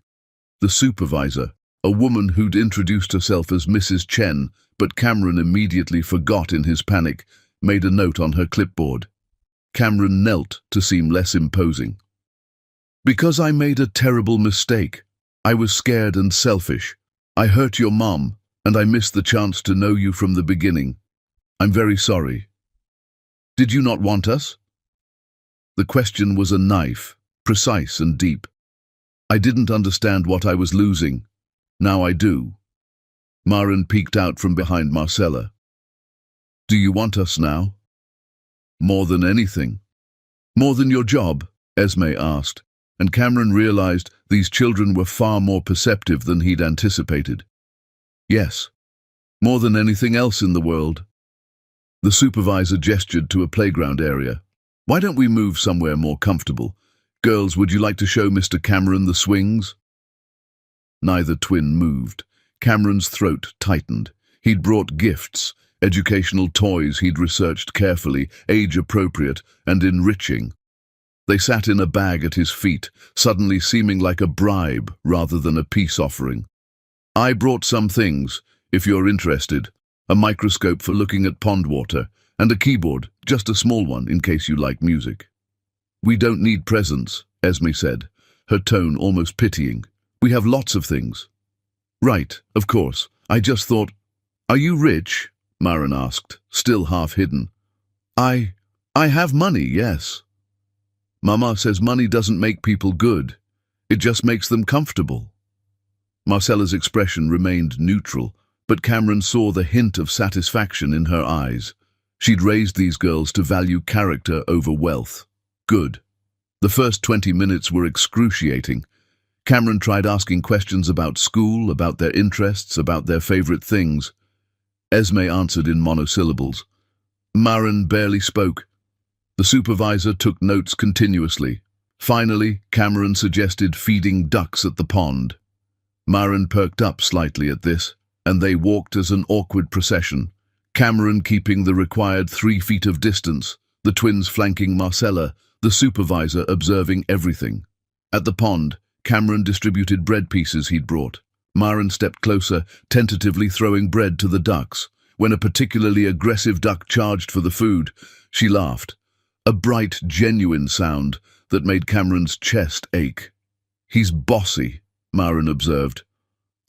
The supervisor, a woman who'd introduced herself as Mrs. Chen, but Cameron immediately forgot in his panic, made a note on her clipboard. Cameron knelt to seem less imposing. "Because I made a terrible mistake. I was scared and selfish. I hurt your mom, and I missed the chance to know you from the beginning. I'm very sorry." "Did you not want us?" The question was a knife, precise and deep. "I didn't understand what I was losing. Now I do." Maren peeked out from behind Marcella. "Do you want us now?" "More than anything." "More than your job?" Esme asked, and Cameron realized these children were far more perceptive than he'd anticipated. "Yes. More than anything else in the world." The supervisor gestured to a playground area. "Why don't we move somewhere more comfortable? Girls, would you like to show Mr. Cameron the swings?" Neither twin moved. Cameron's throat tightened. He'd brought gifts, educational toys he'd researched carefully, age-appropriate and enriching. They sat in a bag at his feet, suddenly seeming like a bribe rather than a peace offering. "I brought some things, if you're interested. A microscope for looking at pond water, and a keyboard, just a small one in case you like music." "We don't need presents," Esme said, her tone almost pitying. "We have lots of things." "Right, of course. I just thought—" "Are you rich?" Maren asked, still half hidden. I have money, yes." "Mama says money doesn't make people good. It just makes them comfortable." Marcella's expression remained neutral, but Cameron saw the hint of satisfaction in her eyes. She'd raised these girls to value character over wealth. Good. The first 20 minutes were excruciating. Cameron tried asking questions about school, about their interests, about their favorite things. Esme answered in monosyllables. Maren barely spoke. The supervisor took notes continuously. Finally, Cameron suggested feeding ducks at the pond. Maren perked up slightly at this, and they walked as an awkward procession, Cameron keeping the required 3 feet of distance, the twins flanking Marcella, the supervisor observing everything. At the pond, Cameron distributed bread pieces he'd brought. Maren stepped closer, tentatively throwing bread to the ducks. When a particularly aggressive duck charged for the food, she laughed. A bright, genuine sound that made Cameron's chest ache. "He's bossy," Maren observed.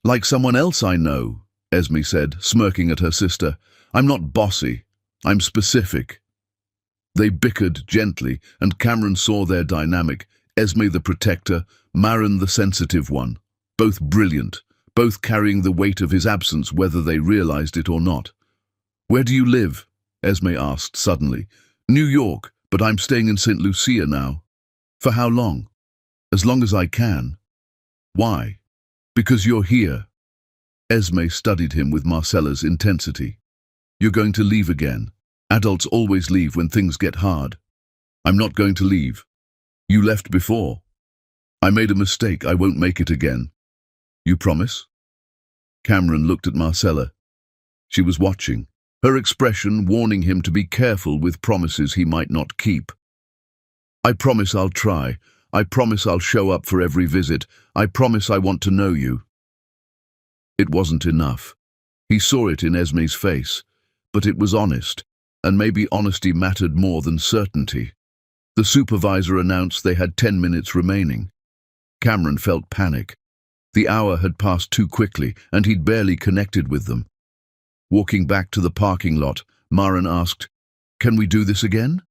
"Like someone else I know," Esme said, smirking at her sister. "I'm not bossy. I'm specific." They bickered gently, and Cameron saw their dynamic. Esme the protector, Maren the sensitive one. Both brilliant, both carrying the weight of his absence whether they realized it or not. "Where do you live?" Esme asked suddenly. "New York, but I'm staying in St. Lucia now." "For how long?" "As long as I can." "Why?" "Because you're here." Esme studied him with Marcella's intensity. "You're going to leave again. Adults always leave when things get hard." "I'm not going to leave." "You left before." "I made a mistake. I won't make it again." "You promise?" Cameron looked at Marcella. She was watching, her expression warning him to be careful with promises he might not keep. "I promise I'll try. I promise I'll show up for every visit. I promise I want to know you." It wasn't enough. He saw it in Esme's face, but it was honest, and maybe honesty mattered more than certainty. The supervisor announced they had 10 minutes remaining. Cameron felt panic. The hour had passed too quickly, and he'd barely connected with them. Walking back to the parking lot, Maren asked, "Can we do this again?"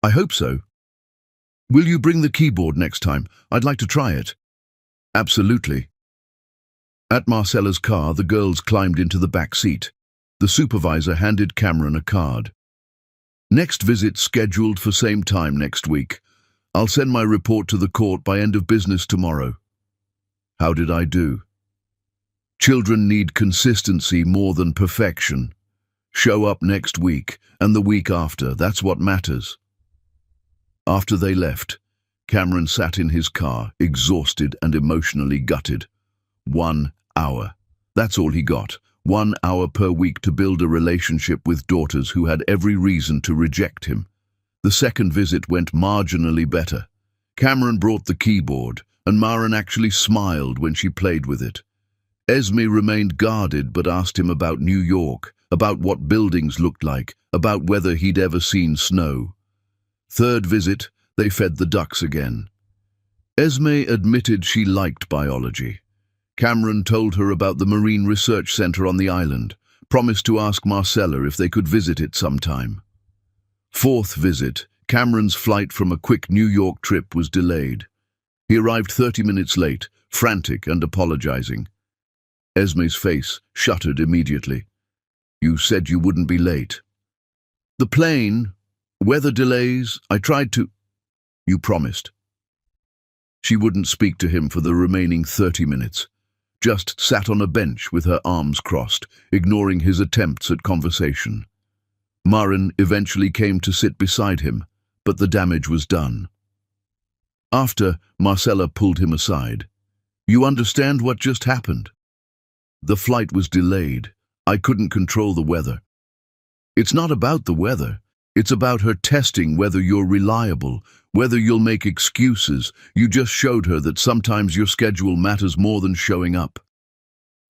"I hope so. Will you bring the keyboard next time? I'd like to try it." "Absolutely." At Marcella's car, the girls climbed into the back seat. The supervisor handed Cameron a card. "Next visit scheduled for same time next week. I'll send my report to the court by end of business tomorrow." How did I do? Children need consistency more than perfection. Show up next week and the week after, that's what matters. After they left, Cameron sat in his car, exhausted and emotionally gutted. 1 hour. That's all he got. 1 hour per week to build a relationship with daughters who had every reason to reject him. The second visit went marginally better. Cameron brought the keyboard, and Maren actually smiled when she played with it. Esme remained guarded but asked him about New York, about what buildings looked like, about whether he'd ever seen snow. Third visit, they fed the ducks again. Esme admitted she liked biology. Cameron told her about the Marine Research Center on the island, promised to ask Marcella if they could visit it sometime. Fourth visit, Cameron's flight from a quick New York trip was delayed. He arrived 30 minutes late, frantic and apologizing. Esme's face shuttered immediately. "You said you wouldn't be late." "The plane, weather delays, I tried to—" "You promised." She wouldn't speak to him for the remaining 30 minutes, just sat on a bench with her arms crossed, ignoring his attempts at conversation. Maren eventually came to sit beside him, but the damage was done. After, Marcella pulled him aside. "You understand what just happened? The flight was delayed. I couldn't control the weather." "It's not about the weather. It's about her testing whether you're reliable, whether you'll make excuses. You just showed her that sometimes your schedule matters more than showing up."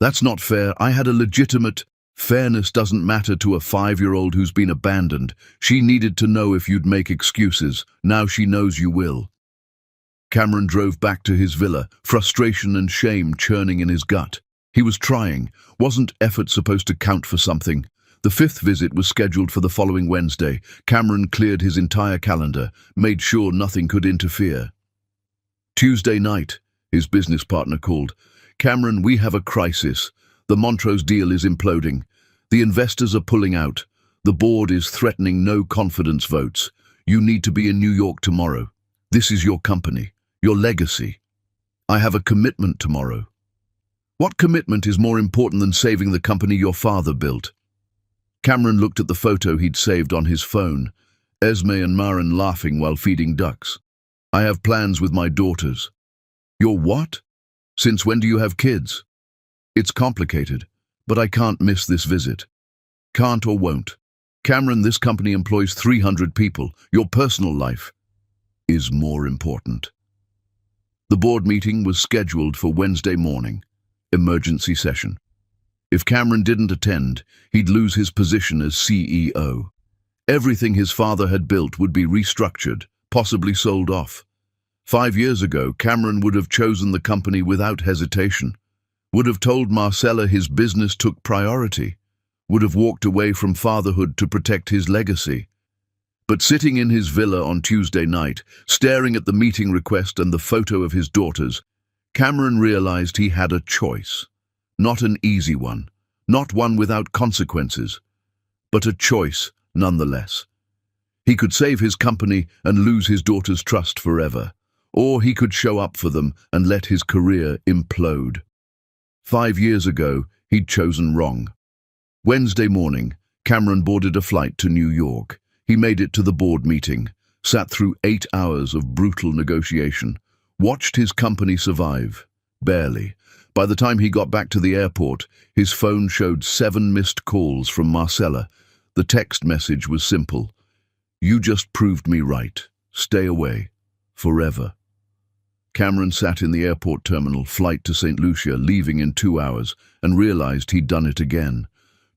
"That's not fair. I had a legitimate—" "Fairness doesn't matter to a 5-year-old who's been abandoned. She needed to know if you'd make excuses. Now she knows you will." Cameron drove back to his villa, frustration and shame churning in his gut. He was trying. Wasn't effort supposed to count for something? The fifth visit was scheduled for the following Wednesday. Cameron cleared his entire calendar, made sure nothing could interfere. Tuesday night, his business partner called. "Cameron, we have a crisis. The Montrose deal is imploding. The investors are pulling out. The board is threatening no confidence votes. You need to be in New York tomorrow. This is your company, your legacy. I have a commitment tomorrow." "What commitment is more important than saving the company your father built?" Cameron looked at the photo he'd saved on his phone, Esme and Maren laughing while feeding ducks. "I have plans with my daughters." "Your what? Since when do you have kids?" "It's complicated, but I can't miss this visit." "Can't or won't. Cameron, this company employs 300 people. Your personal life is more important." The board meeting was scheduled for Wednesday morning. Emergency session. If Cameron didn't attend, he'd lose his position as CEO. Everything his father had built would be restructured, possibly sold off. 5 years ago, Cameron would have chosen the company without hesitation, would have told Marcella his business took priority, would have walked away from fatherhood to protect his legacy. But sitting in his villa on Tuesday night, staring at the meeting request and the photo of his daughters, Cameron realized he had a choice. Not an easy one, not one without consequences, but a choice nonetheless. He could save his company and lose his daughter's trust forever, or he could show up for them and let his career implode. 5 years ago, he'd chosen wrong. Wednesday morning, Cameron boarded a flight to New York. He made it to the board meeting, sat through 8 hours of brutal negotiation, watched his company survive, barely. By the time he got back to the airport, his phone showed 7 missed calls from Marcella. The text message was simple. "You just proved me right. Stay away. Forever." Cameron sat in the airport terminal, flight to St. Lucia, leaving in 2 hours, and realized he'd done it again.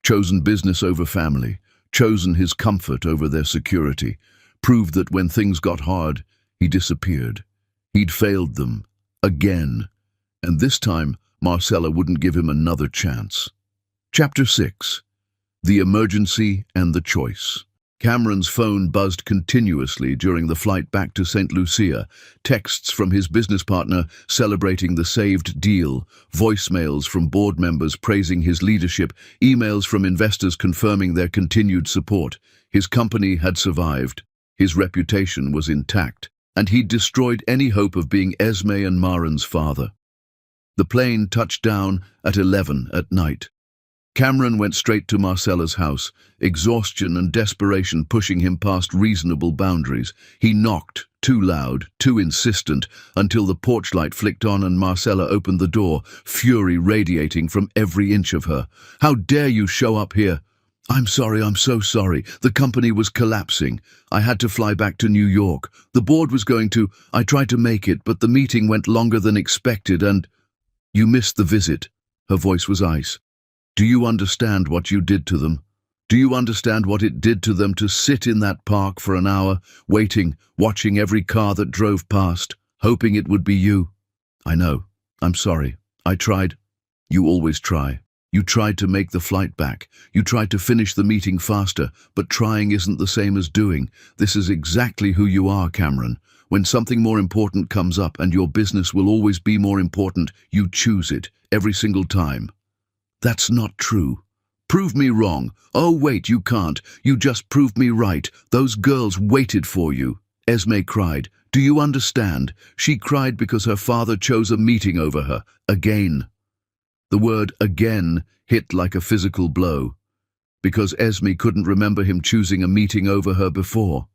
Chosen business over family, chosen his comfort over their security, proved that when things got hard, he disappeared. He'd failed them. Again. And this time, Marcella wouldn't give him another chance. Chapter 6. The emergency and the choice. Cameron's phone buzzed continuously during the flight back to St. Lucia, texts from his business partner celebrating the saved deal, voicemails from board members praising his leadership, emails from investors confirming their continued support. His company had survived, his reputation was intact, and he'd destroyed any hope of being Esme and Maran's father. The plane touched down at 11 at night. Cameron went straight to Marcella's house, exhaustion and desperation pushing him past reasonable boundaries. He knocked, too loud, too insistent, until the porch light flicked on and Marcella opened the door, fury radiating from every inch of her. "How dare you show up here?" "I'm sorry, I'm so sorry. The company was collapsing. I had to fly back to New York. The board was going to. I tried to make it, but the meeting went longer than expected and—" "You missed the visit." Her voice was ice. "Do you understand what you did to them? Do you understand what it did to them to sit in that park for an hour, waiting, watching every car that drove past, hoping it would be you?" "I know. I'm sorry. I tried." "You always try. You tried to make the flight back. You tried to finish the meeting faster, but trying isn't the same as doing. This is exactly who you are, Cameron. When something more important comes up and your business will always be more important, you choose it, every single time." "That's not true." "Prove me wrong." "Oh, wait, you can't. You just proved me right. Those girls waited for you." Esme cried. "Do you understand? She cried because her father chose a meeting over her. Again." The word "again" hit like a physical blow, because Esme couldn't remember him choosing a meeting over her before.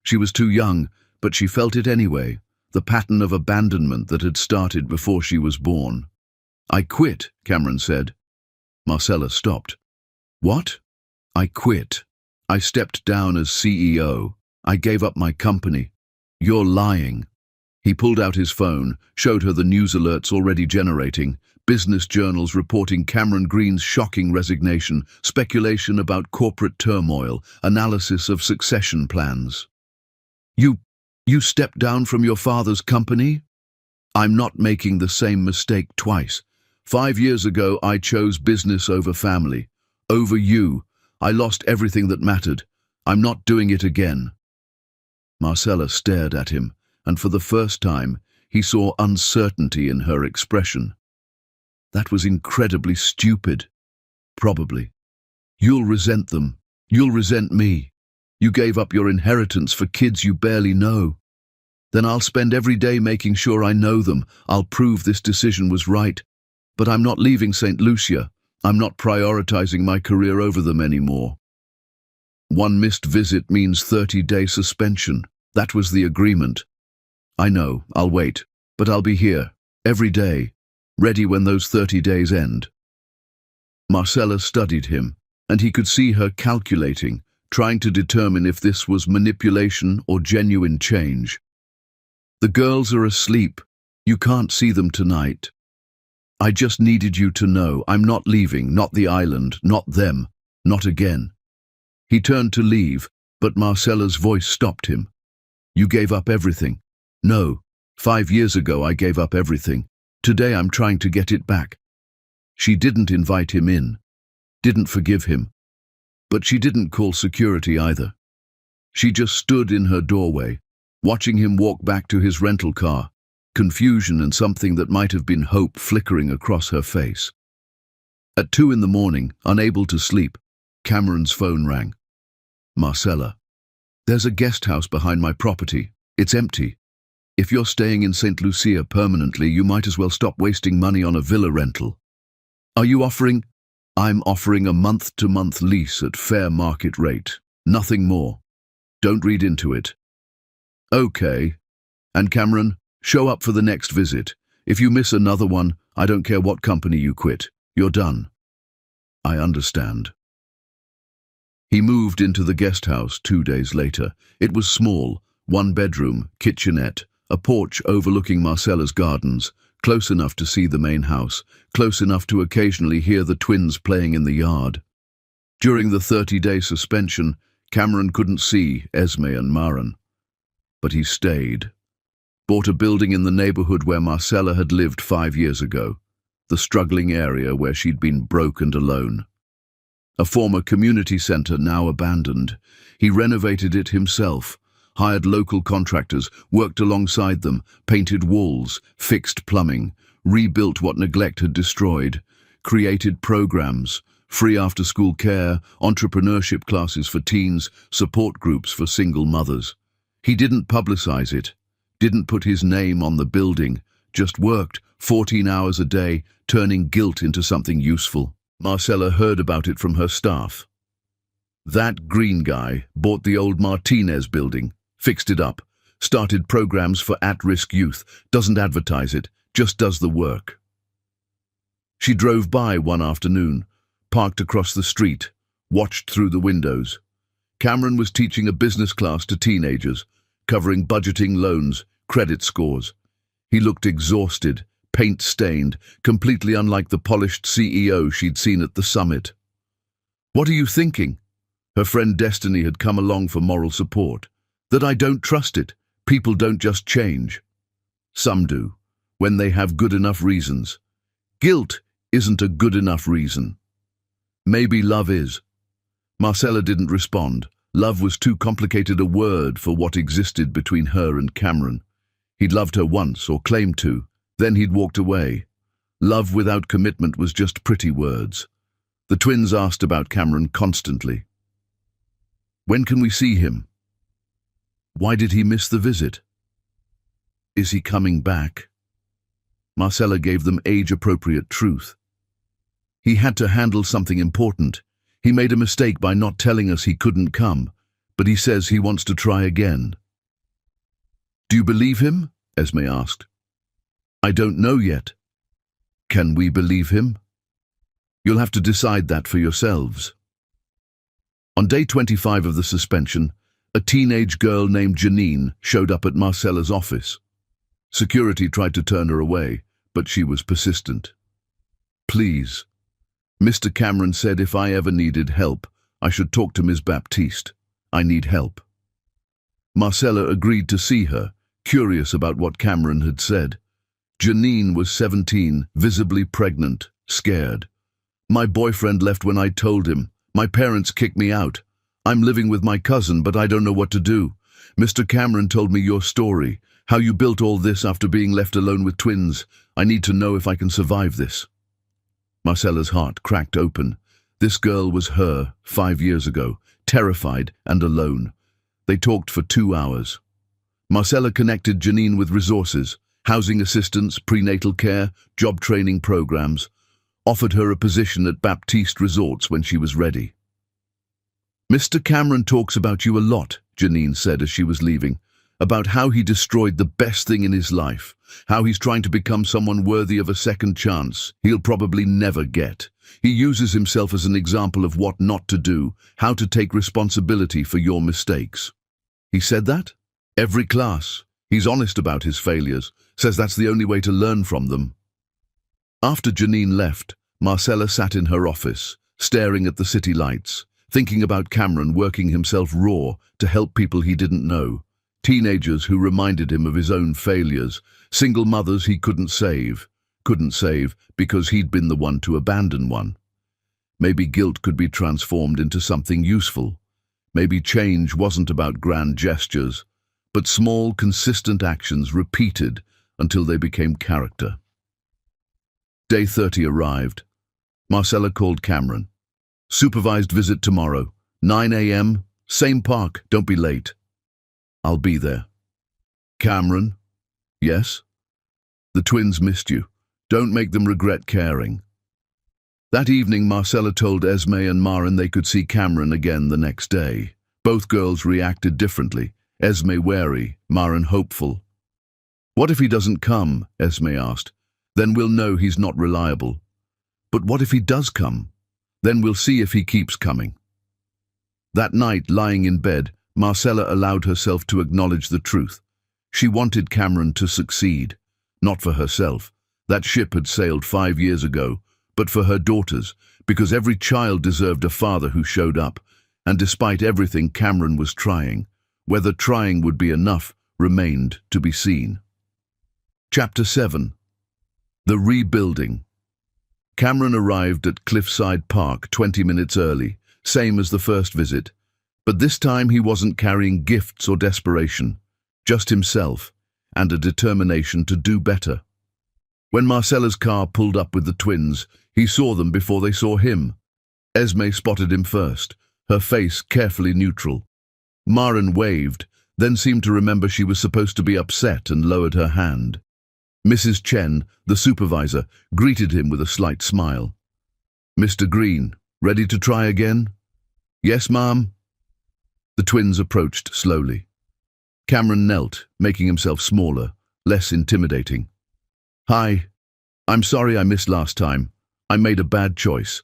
She was too young, but she felt it anyway, the pattern of abandonment that had started before she was born. "I quit," Cameron said. Marcella stopped. "What?" "I quit. I stepped down as CEO. I gave up my company." "You're lying." He pulled out his phone, showed her the news alerts already generating, business journals reporting Cameron Green's shocking resignation, speculation about corporate turmoil, analysis of succession plans. You stepped down from your father's company?" "I'm not making the same mistake twice. 5 years ago, I chose business over family. Over you. I lost everything that mattered. I'm not doing it again." Marcella stared at him, and for the first time, he saw uncertainty in her expression. "That was incredibly stupid." "Probably. You'll resent them. You'll resent me. You gave up your inheritance for kids you barely know. Then I'll spend every day making sure I know them. I'll prove this decision was right. But I'm not leaving St. Lucia. I'm not prioritizing my career over them anymore." "One missed visit means 30-day suspension. That was the agreement." "I know, I'll wait. But I'll be here, every day, ready when those 30 days end." Marcella studied him, and he could see her calculating, trying to determine if this was manipulation or genuine change. "The girls are asleep. You can't see them tonight. I just needed you to know I'm not leaving, not the island, not them, not again." He turned to leave, but Marcella's voice stopped him. "You gave up everything." "No, 5 years ago I gave up everything. Today I'm trying to get it back." She didn't invite him in, didn't forgive him, but she didn't call security either. She just stood in her doorway, watching him walk back to his rental car, confusion and something that might have been hope flickering across her face. At 2 in the morning, unable to sleep, Cameron's phone rang. "Marcella, there's a guest house behind my property. It's empty. If you're staying in St. Lucia permanently, you might as well stop wasting money on a villa rental." "Are you offering—" "I'm offering a month-to-month lease at fair market rate. Nothing more. Don't read into it." "Okay. And Cameron, show up for the next visit. If you miss another one, I don't care what company you quit. You're done." "I understand." He moved into the guest house 2 days later. It was small, 1 bedroom, kitchenette, a porch overlooking Marcella's gardens, close enough to see the main house, close enough to occasionally hear the twins playing in the yard. During the 30-day suspension, Cameron couldn't see Esme and Maran. But he stayed. Bought a building in the neighborhood where Marcella had lived 5 years ago, the struggling area where she'd been broke and alone. a former community centre now abandoned. He renovated it himself, hired local contractors, worked alongside them, painted walls, fixed plumbing, rebuilt what neglect had destroyed, created programs, free after-school care, entrepreneurship classes for teens, support groups for single mothers. He didn't publicize it, didn't put his name on the building, just worked 14 hours a day, turning guilt into something useful. Marcella heard about it from her staff. That green guy bought the old Martinez building, fixed it up, started programs for at-risk youth, doesn't advertise it, just does the work. She drove by one afternoon, parked across the street, watched through the windows. Cameron was teaching a business class to teenagers, covering budgeting, loans, credit scores. He looked exhausted, paint-stained, completely unlike the polished CEO she'd seen at the summit. "What are you thinking?" Her friend Destiny had come along for moral support. "That I don't trust it. People don't just change." "Some do, when they have good enough reasons. Guilt isn't a good enough reason." "Maybe love is." Marcella didn't respond. Love was too complicated a word for what existed between her and Cameron. He'd loved her once, or claimed to, then he'd walked away. Love without commitment was just pretty words. The twins asked about Cameron constantly. "When can we see him? Why did he miss the visit? Is he coming back?" Marcella gave them age-appropriate truth. "He had to handle something important. He made a mistake by not telling us he couldn't come, but he says he wants to try again." "Do you believe him?" Esme asked. "I don't know yet." "Can we believe him?" "You'll have to decide that for yourselves." On day 25 of the suspension, a teenage girl named Janine showed up at Marcella's office. Security tried to turn her away, but she was persistent. "Please, Mr. Cameron said if I ever needed help, I should talk to Ms. Baptiste. I need help." Marcella agreed to see her, curious about what Cameron had said. Janine was 17, visibly pregnant, scared. "My boyfriend left when I told him. My parents kicked me out. I'm living with my cousin, but I don't know what to do. Mr. Cameron told me your story, how you built all this after being left alone with twins. I need to know if I can survive this." Marcella's heart cracked open. This girl was her, 5 years ago, terrified and alone. They talked for 2 hours. Marcella connected Janine with resources, housing assistance, prenatal care, job training programs, offered her a position at Baptiste Resorts when she was ready. "Mr. Cameron talks about you a lot," Janine said as she was leaving, "about how he destroyed the best thing in his life, how he's trying to become someone worthy of a second chance he'll probably never get. He uses himself as an example of what not to do, how to take responsibility for your mistakes." "He said that?" "Every class. He's honest about his failures, says that's the only way to learn from them." After Janine left, Marcella sat in her office, staring at the city lights, thinking about Cameron working himself raw to help people he didn't know, teenagers who reminded him of his own failures, single mothers he couldn't save because he'd been the one to abandon one. Maybe guilt could be transformed into something useful. Maybe change wasn't about grand gestures, but small, consistent actions repeated until they became character. Day 30 arrived. Marcella called Cameron. "Supervised visit tomorrow, 9 a.m., same park, don't be late." "I'll be there." "Cameron?" "Yes?" "The twins missed you. Don't make them regret caring." That evening, Marcella told Esme and Maren they could see Cameron again the next day. Both girls reacted differently, Esme wary, Maren hopeful. "What if he doesn't come?" Esme asked. "Then we'll know he's not reliable." "But what if he does come? Then we'll see if he keeps coming." That night, lying in bed, Marcella allowed herself to acknowledge the truth. She wanted Cameron to succeed, not for herself. That ship had sailed 5 years ago, but for her daughters, because every child deserved a father who showed up, and despite everything, Cameron was trying. Whether trying would be enough remained to be seen. Chapter 7. The Rebuilding. Cameron arrived at Cliffside Park 20 minutes early, same as the first visit. But this time he wasn't carrying gifts or desperation, just himself, and a determination to do better. When Marcella's car pulled up with the twins, he saw them before they saw him. Esme spotted him first, her face carefully neutral. Maren waved, then seemed to remember she was supposed to be upset and lowered her hand. Mrs. Chen, the supervisor, greeted him with a slight smile. "Mr. Green, ready to try again?" "Yes, ma'am." The twins approached slowly. Cameron knelt, making himself smaller, less intimidating. "Hi. I'm sorry I missed last time. I made a bad choice.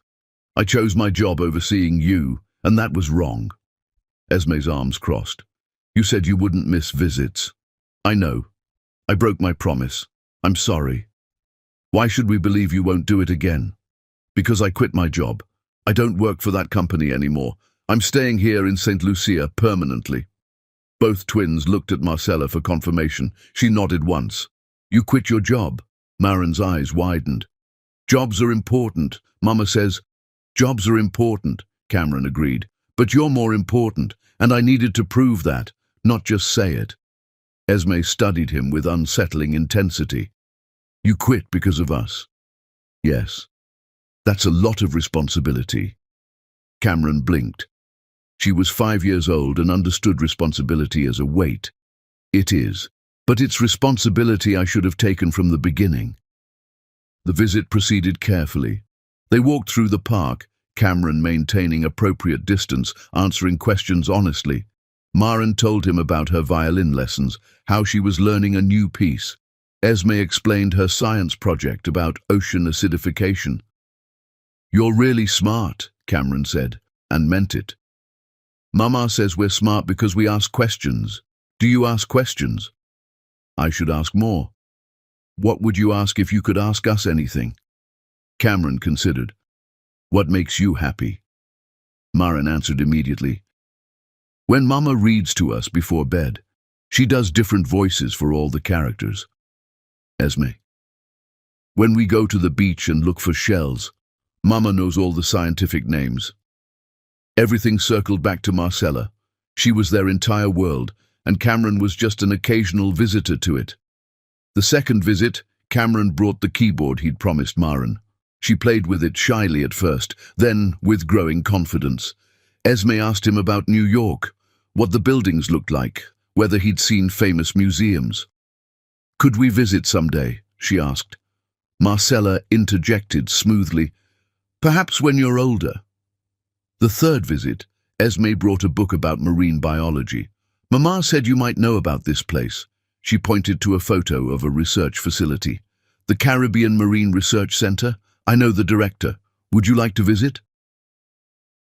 I chose my job over seeing you, and that was wrong." Esme's arms crossed. "You said you wouldn't miss visits." "I know. I broke my promise. I'm sorry." "Why should we believe you won't do it again?" "Because I quit my job. I don't work for that company anymore. I'm staying here in St. Lucia permanently." Both twins looked at Marcella for confirmation. She nodded once. "You quit your job?" Maren's eyes widened. "Jobs are important, Mama says." "Jobs are important," Cameron agreed. "But you're more important, and I needed to prove that, not just say it." Esme studied him with unsettling intensity. "You quit because of us?" "Yes." "That's a lot of responsibility." Cameron blinked. She was 5 years old and understood responsibility as a weight. "It is, but it's responsibility I should have taken from the beginning." The visit proceeded carefully. They walked through the park, Cameron maintaining appropriate distance, answering questions honestly. Maren told him about her violin lessons, how she was learning a new piece. Esme explained her science project about ocean acidification. "You're really smart," Cameron said, and meant it. "Mama says we're smart because we ask questions. Do you ask questions?" "I should ask more." "What would you ask if you could ask us anything?" Cameron considered. "What makes you happy?" Maren answered immediately. "When Mama reads to us before bed, she does different voices for all the characters." Esme. "When we go to the beach and look for shells, Mama knows all the scientific names." Everything circled back to Marcella. She was their entire world, and Cameron was just an occasional visitor to it. The second visit, Cameron brought the keyboard he'd promised Maren. She played with it shyly at first, then with growing confidence. Esme asked him about New York, what the buildings looked like, whether he'd seen famous museums. "Could we visit someday?" she asked. Marcella interjected smoothly, "Perhaps when you're older." The third visit, Esme brought a book about marine biology. "Mama said you might know about this place." She pointed to a photo of a research facility. "The Caribbean Marine Research Center? I know the director. Would you like to visit?"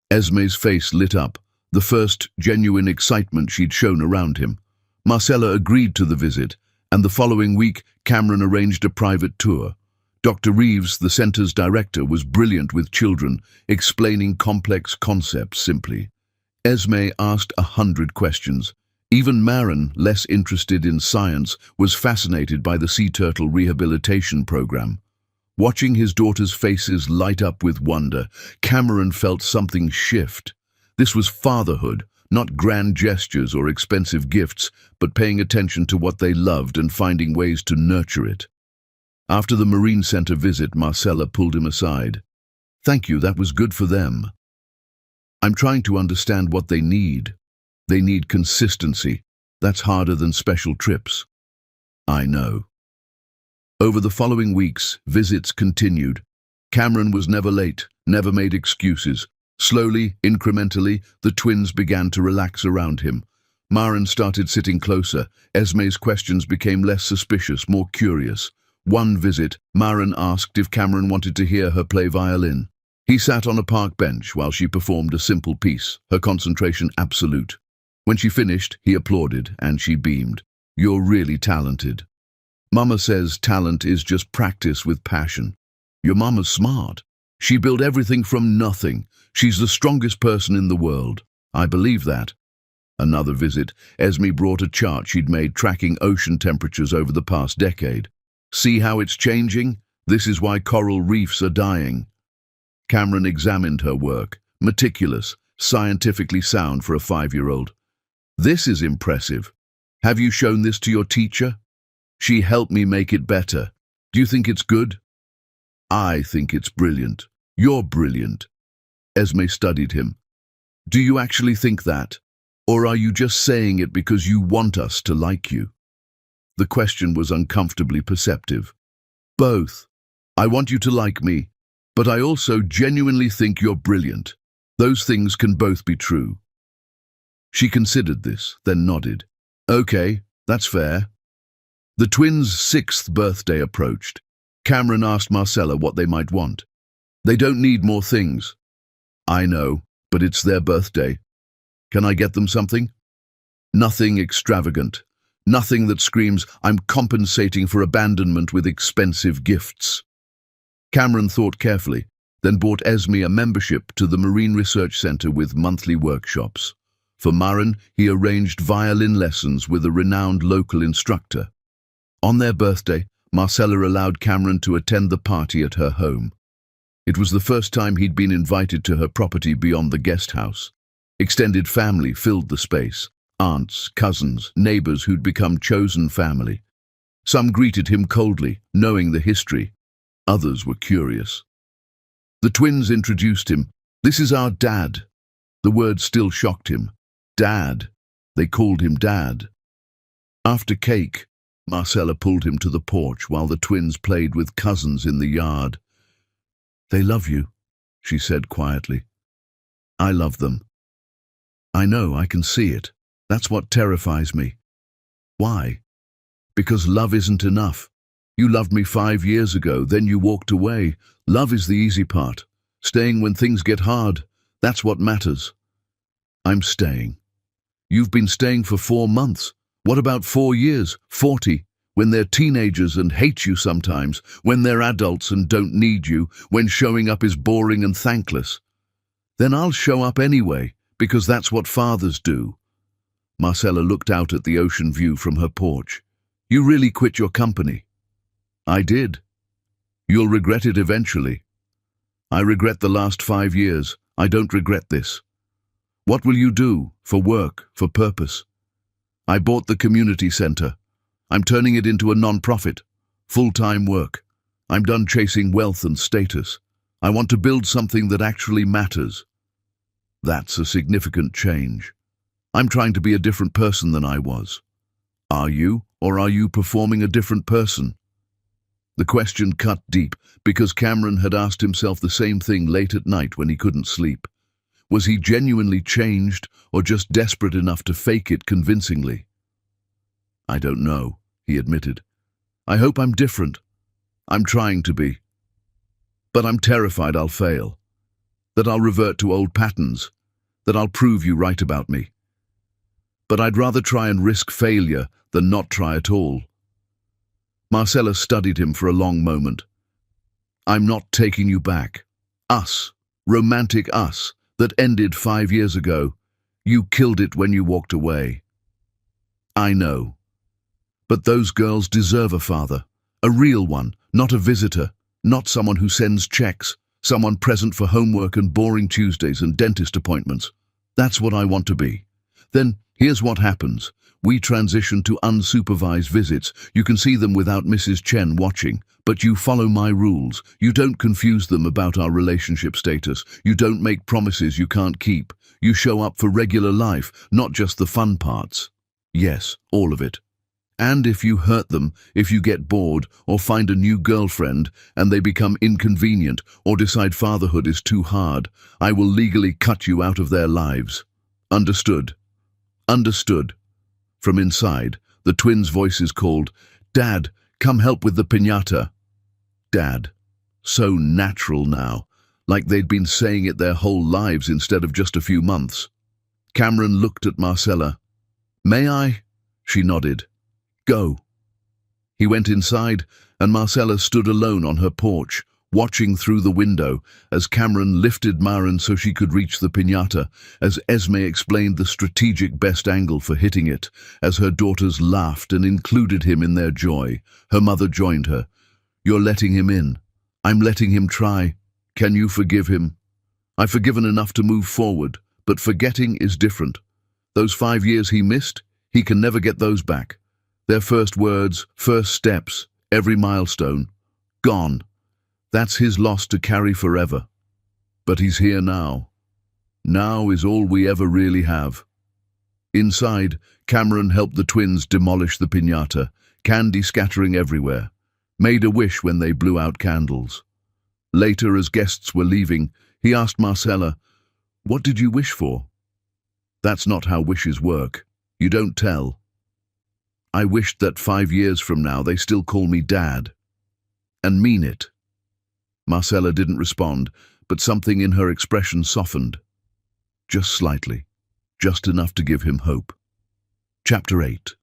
Esme's face lit up, the first genuine excitement she'd shown around him. Marcella agreed to the visit, and the following week Cameron arranged a private tour. Dr. Reeves, the center's director, was brilliant with children, explaining complex concepts simply. Esme asked 100 questions. Even Maren, less interested in science, was fascinated by the sea turtle rehabilitation program. Watching his daughters' faces light up with wonder, Cameron felt something shift. This was fatherhood, not grand gestures or expensive gifts, but paying attention to what they loved and finding ways to nurture it. After the Marine Center visit, Marcella pulled him aside. "Thank you, that was good for them. I'm trying to understand what they need. They need consistency. That's harder than special trips." "I know." Over the following weeks, visits continued. Cameron was never late, never made excuses. Slowly, incrementally, the twins began to relax around him. Maren started sitting closer. Esme's questions became less suspicious, more curious. One visit, Maren asked if Cameron wanted to hear her play violin. He sat on a park bench while she performed a simple piece, her concentration absolute. When she finished, he applauded, and she beamed. "You're really talented." "Mama says talent is just practice with passion." "Your mama's smart. She built everything from nothing. She's the strongest person in the world." "I believe that." Another visit, Esme brought a chart she'd made tracking ocean temperatures over the past decade. "See how it's changing? This is why coral reefs are dying. Cameron examined her work, meticulous, scientifically sound for a 5-year-old. This is impressive. Have you shown this to your teacher? She helped me make it better. Do you think it's good? I think it's brilliant. You're brilliant. Esme studied him. Do you actually think that? Or are you just saying it because you want us to like you? The question was uncomfortably perceptive. Both. I want you to like me, but I also genuinely think you're brilliant. Those things can both be true. She considered this, then nodded. Okay, that's fair. The twins' 6th birthday approached. Cameron asked Marcella what they might want. They don't need more things. I know, but it's their birthday. Can I get them something? Nothing extravagant. Nothing that screams, I'm compensating for abandonment with expensive gifts. Cameron thought carefully, then bought Esme a membership to the Marine Research Center with monthly workshops. For Maren, he arranged violin lessons with a renowned local instructor. On their birthday, Marcella allowed Cameron to attend the party at her home. It was the first time he'd been invited to her property beyond the guest house. Extended family filled the space. Aunts, cousins, neighbors who'd become chosen family. Some greeted him coldly, knowing the history. Others were curious. The twins introduced him. This is our dad. The word still shocked him. Dad. They called him Dad. After cake, Marcella pulled him to the porch while the twins played with cousins in the yard. They love you, she said quietly. I love them. I know, I can see it. That's what terrifies me. Why? Because love isn't enough. You loved me 5 years ago, then you walked away. Love is the easy part. Staying when things get hard, that's what matters. I'm staying. You've been staying for 4 months. What about 4 years, 40, when they're teenagers and hate you sometimes, when they're adults and don't need you, when showing up is boring and thankless? Then I'll show up anyway, because that's what fathers do. Marcella looked out at the ocean view from her porch. You really quit your company. I did. You'll regret it eventually. I regret the last 5 years. I don't regret this. What will you do, for work, for purpose? I bought the community center. I'm turning it into a non-profit, full-time work. I'm done chasing wealth and status. I want to build something that actually matters. That's a significant change. I'm trying to be a different person than I was. Are you, or are you performing a different person? The question cut deep because Cameron had asked himself the same thing late at night when he couldn't sleep. Was he genuinely changed or just desperate enough to fake it convincingly? I don't know, he admitted. I hope I'm different. I'm trying to be. But I'm terrified I'll fail. That I'll revert to old patterns. That I'll prove you right about me. But I'd rather try and risk failure than not try at all. Marcella studied him for a long moment. I'm not taking you back. Us, romantic us, that ended 5 years ago. You killed it when you walked away. I know. But those girls deserve a father. A real one, not a visitor, not someone who sends checks, someone present for homework and boring Tuesdays and dentist appointments. That's what I want to be. Then, here's what happens. We transition to unsupervised visits. You can see them without Mrs. Chen watching, but you follow my rules. You don't confuse them about our relationship status. You don't make promises you can't keep. You show up for regular life, not just the fun parts. Yes, all of it. And if you hurt them, if you get bored or find a new girlfriend and they become inconvenient or decide fatherhood is too hard, I will legally cut you out of their lives. Understood? Understood. From inside, the twins' voices called, Dad, come help with the piñata. Dad. So natural now, like they'd been saying it their whole lives instead of just a few months. Cameron looked at Marcella. May I? She nodded. Go. He went inside, and Marcella stood alone on her porch, watching through the window as Cameron lifted Maren so she could reach the piñata, as Esme explained the strategic best angle for hitting it, as her daughters laughed and included him in their joy. Her mother joined her. You're letting him in. I'm letting him try. Can you forgive him? I've forgiven enough to move forward, but forgetting is different. Those 5 years he missed, he can never get those back. Their first words, first steps, every milestone, gone. That's his loss to carry forever. But he's here now. Now is all we ever really have. Inside, Cameron helped the twins demolish the piñata, candy scattering everywhere, made a wish when they blew out candles. Later, as guests were leaving, he asked Marcella, "What did you wish for?" "That's not how wishes work. You don't tell." "I wished that 5 years from now they still call me Dad. And mean it." Marcella didn't respond, but something in her expression softened. Just slightly. Just enough to give him hope. Chapter 8.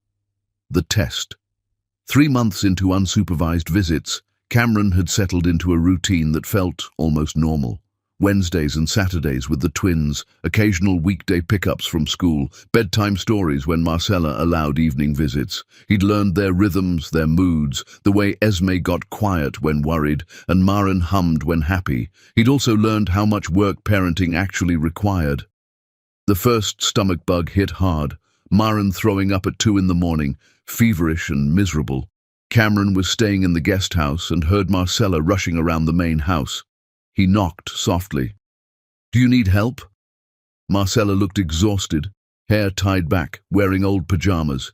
The Test. 3 months into unsupervised visits, Cameron had settled into a routine that felt almost normal. Wednesdays and Saturdays with the twins, occasional weekday pickups from school, bedtime stories when Marcella allowed evening visits. He'd learned their rhythms, their moods, the way Esme got quiet when worried and Maren hummed when happy. He'd also learned how much work parenting actually required. The first stomach bug hit hard, Maren throwing up at 2 in the morning, feverish and miserable. Cameron was staying in the guest house and heard Marcella rushing around the main house. He knocked softly. "Do you need help?" Marcella looked exhausted, hair tied back, wearing old pajamas.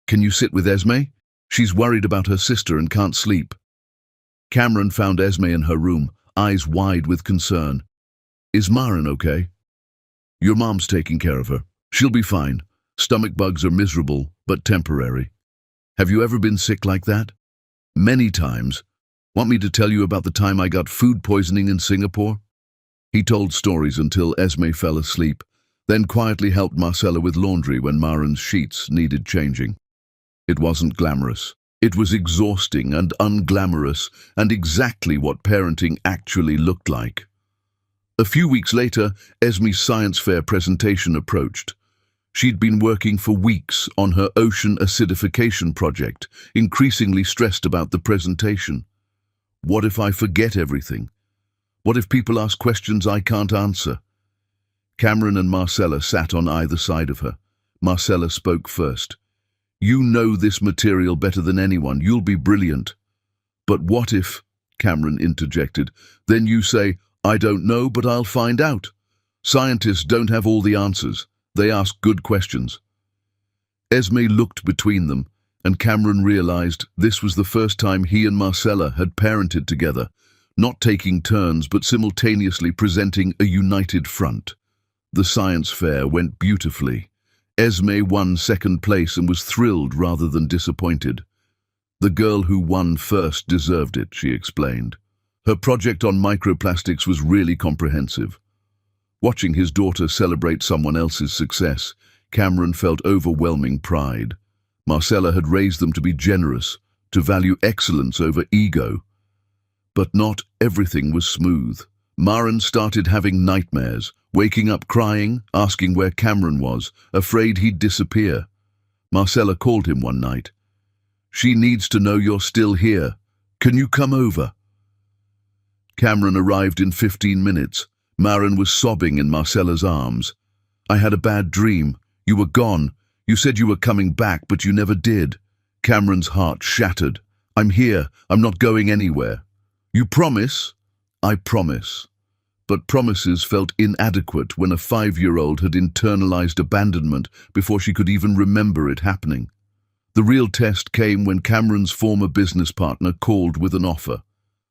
"Can you sit with Esme? She's worried about her sister and can't sleep." Cameron found Esme in her room, eyes wide with concern. "Is Maren okay?" "Your mom's taking care of her. She'll be fine. Stomach bugs are miserable, but temporary." "Have you ever been sick like that?" "Many times. Want me to tell you about the time I got food poisoning in Singapore?" He told stories until Esme fell asleep, then quietly helped Marcella with laundry when Maren's sheets needed changing. It wasn't glamorous. It was exhausting and unglamorous, and exactly what parenting actually looked like. A few weeks later, Esme's science fair presentation approached. She'd been working for weeks on her ocean acidification project, increasingly stressed about the presentation. "What if I forget everything? What if people ask questions I can't answer?" Cameron and Marcella sat on either side of her. Marcella spoke first. "You know this material better than anyone. You'll be brilliant." "But what if," Cameron interjected, "then you say, 'I don't know, but I'll find out'? Scientists don't have all the answers. They ask good questions." Esme looked between them, and Cameron realized this was the first time he and Marcella had parented together, not taking turns but simultaneously presenting a united front. The science fair went beautifully. Esme won second place and was thrilled rather than disappointed. "The girl who won first deserved it," she explained. Her project on microplastics was really comprehensive. Watching his daughter celebrate someone else's success, Cameron felt overwhelming pride. Marcella had raised them to be generous, to value excellence over ego. But not everything was smooth. Maren started having nightmares, waking up crying, asking where Cameron was, afraid he'd disappear. Marcella called him one night. "She needs to know you're still here. Can you come over?" Cameron arrived in 15 minutes. Maren was sobbing in Marcella's arms. "I had a bad dream. You were gone. You said you were coming back, but you never did." Cameron's heart shattered. "I'm here. I'm not going anywhere." "You promise?" "I promise." But promises felt inadequate when a 5-year-old had internalized abandonment before she could even remember it happening. The real test came when Cameron's former business partner called with an offer.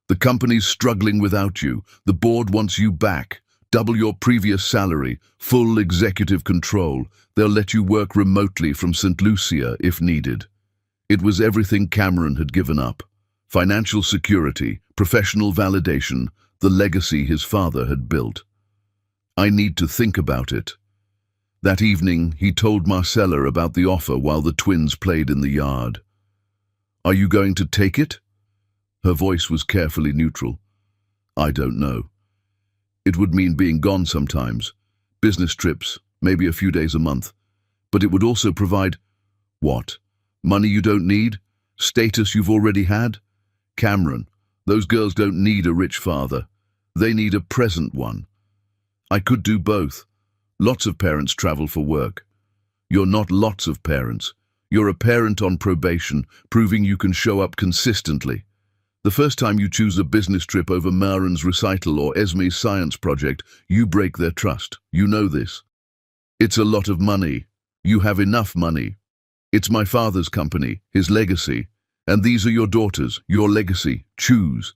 "The company's struggling without you. The board wants you back. Double your previous salary, full executive control. They'll let you work remotely from St. Lucia if needed." It was everything Cameron had given up. Financial security, professional validation, the legacy his father had built. "I need to think about it." That evening, he told Marcella about the offer while the twins played in the yard. "Are you going to take it?" Her voice was carefully neutral. "I don't know. It would mean being gone sometimes. Business trips, maybe a few days a month. But it would also provide—" "What? Money you don't need? Status you've already had?" Cameron, those girls don't need a rich father. They need a present one. I could do both. Lots of parents travel for work. You're not lots of parents. You're a parent on probation, proving you can show up consistently. The first time you choose a business trip over Maren's recital or Esme's science project, you break their trust. You know this. It's a lot of money. You have enough money. It's my father's company, his legacy. And these are your daughters, your legacy. Choose.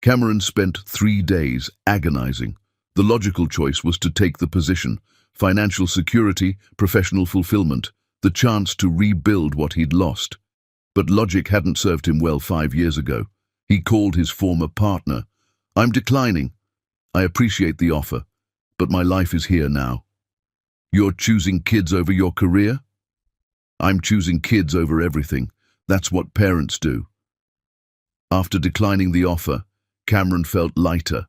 Cameron spent 3 days agonizing. The logical choice was to take the position. Financial security, professional fulfillment, the chance to rebuild what he'd lost. But logic hadn't served him well 5 years ago. He called his former partner. I'm declining. I appreciate the offer, but my life is here now. You're choosing kids over your career? I'm choosing kids over everything. That's what parents do. After declining the offer, Cameron felt lighter.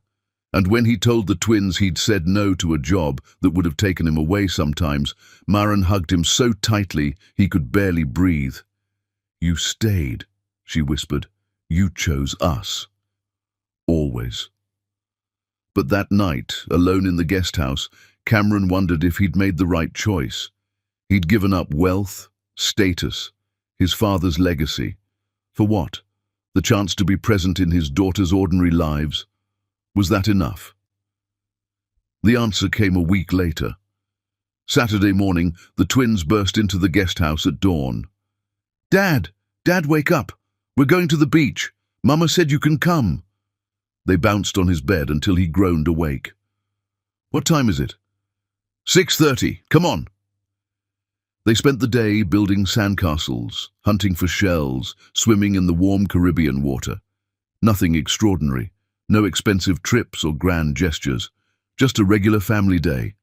And when he told the twins he'd said no to a job that would have taken him away sometimes, Maren hugged him so tightly he could barely breathe. You stayed, she whispered. You chose us. Always. But that night, alone in the guest house, Cameron wondered if he'd made the right choice. He'd given up wealth, status, his father's legacy. For what? The chance to be present in his daughters' ordinary lives? Was that enough? The answer came a week later. Saturday morning, the twins burst into the guest house at dawn. Dad! Dad, wake up! We're going to the beach. Mama said you can come. They bounced on his bed until he groaned awake. What time is it? 6:30. Come on. They spent the day building sandcastles, hunting for shells, swimming in the warm Caribbean water. Nothing extraordinary. No expensive trips or grand gestures, just a regular family day.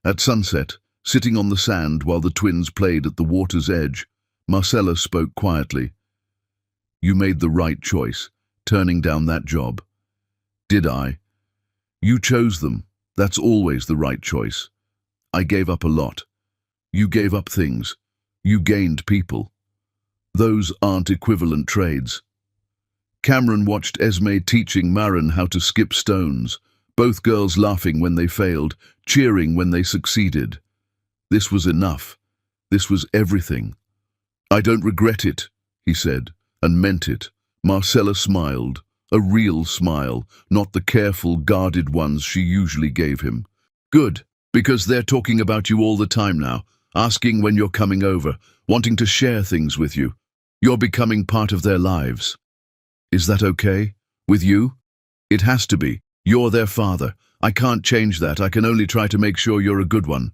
At sunset, sitting on the sand while the twins played at the water's edge, Marcella spoke quietly. You made the right choice, turning down that job. Did I? You chose them. That's always the right choice. I gave up a lot. You gave up things. You gained people. Those aren't equivalent trades. Cameron watched Esme teaching Maren how to skip stones, both girls laughing when they failed, cheering when they succeeded. This was enough. This was everything. I don't regret it, he said, and meant it. Marcella smiled, a real smile, not the careful, guarded ones she usually gave him. Good, because they're talking about you all the time now, asking when you're coming over, wanting to share things with you. You're becoming part of their lives. Is that okay? With you? It has to be. You're their father. I can't change that. I can only try to make sure you're a good one.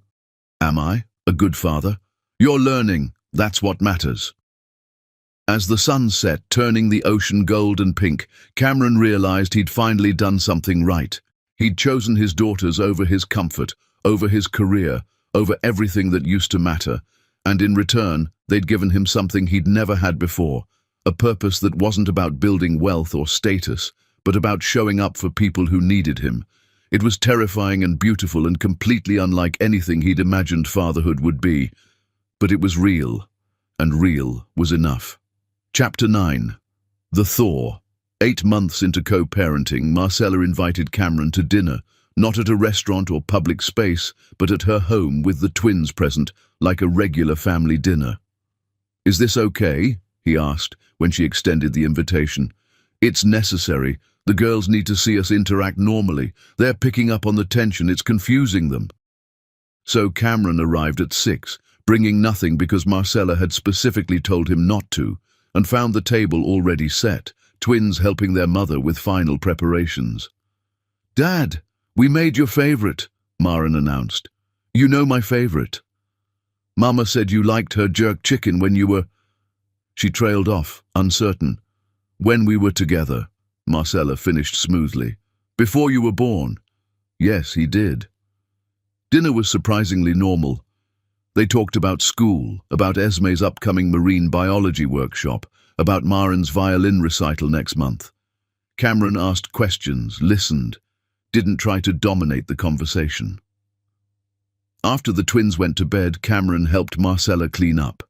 Am I a good father? You're learning. That's what matters. As the sun set, turning the ocean gold and pink, Cameron realized he'd finally done something right. He'd chosen his daughters over his comfort, over his career, over everything that used to matter, and in return, they'd given him something he'd never had before. A purpose that wasn't about building wealth or status, but about showing up for people who needed him. It was terrifying and beautiful and completely unlike anything he'd imagined fatherhood would be. But it was real, and real was enough. Chapter 9. The Thaw. 8 months into co-parenting, Marcella invited Cameron to dinner, not at a restaurant or public space, but at her home with the twins present, like a regular family dinner. Is this okay? He asked, when she extended the invitation. It's necessary. The girls need to see us interact normally. They're picking up on the tension. It's confusing them. So Cameron arrived at 6, bringing nothing because Marcella had specifically told him not to, and found the table already set, twins helping their mother with final preparations. Dad, we made your favorite, Maren announced. You know my favorite. Mama said you liked her jerk chicken when you were... She trailed off, uncertain. When we were together, Marcella finished smoothly. Before you were born. Yes, he did. Dinner was surprisingly normal. They talked about school, about Esme's upcoming marine biology workshop, about Maren's violin recital next month. Cameron asked questions, listened, didn't try to dominate the conversation. After the twins went to bed, Cameron helped Marcella clean up.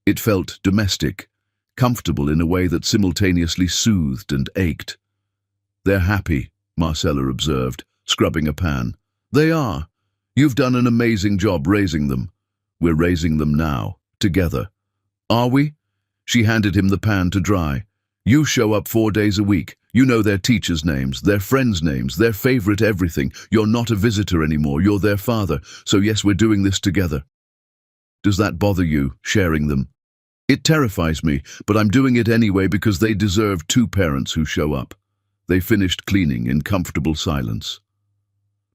It felt domestic, comfortable in a way that simultaneously soothed and ached. "They're happy," Marcella observed, scrubbing a pan. "They are. You've done an amazing job raising them. We're raising them now, together." "Are we?" She handed him the pan to dry. "You show up 4 days a week. You know their teachers' names, their friends' names, their favorite everything. You're not a visitor anymore, you're their father. So yes, we're doing this together." "Does that bother you, sharing them?" "It terrifies me, but I'm doing it anyway because they deserve 2 parents who show up." They finished cleaning in comfortable silence.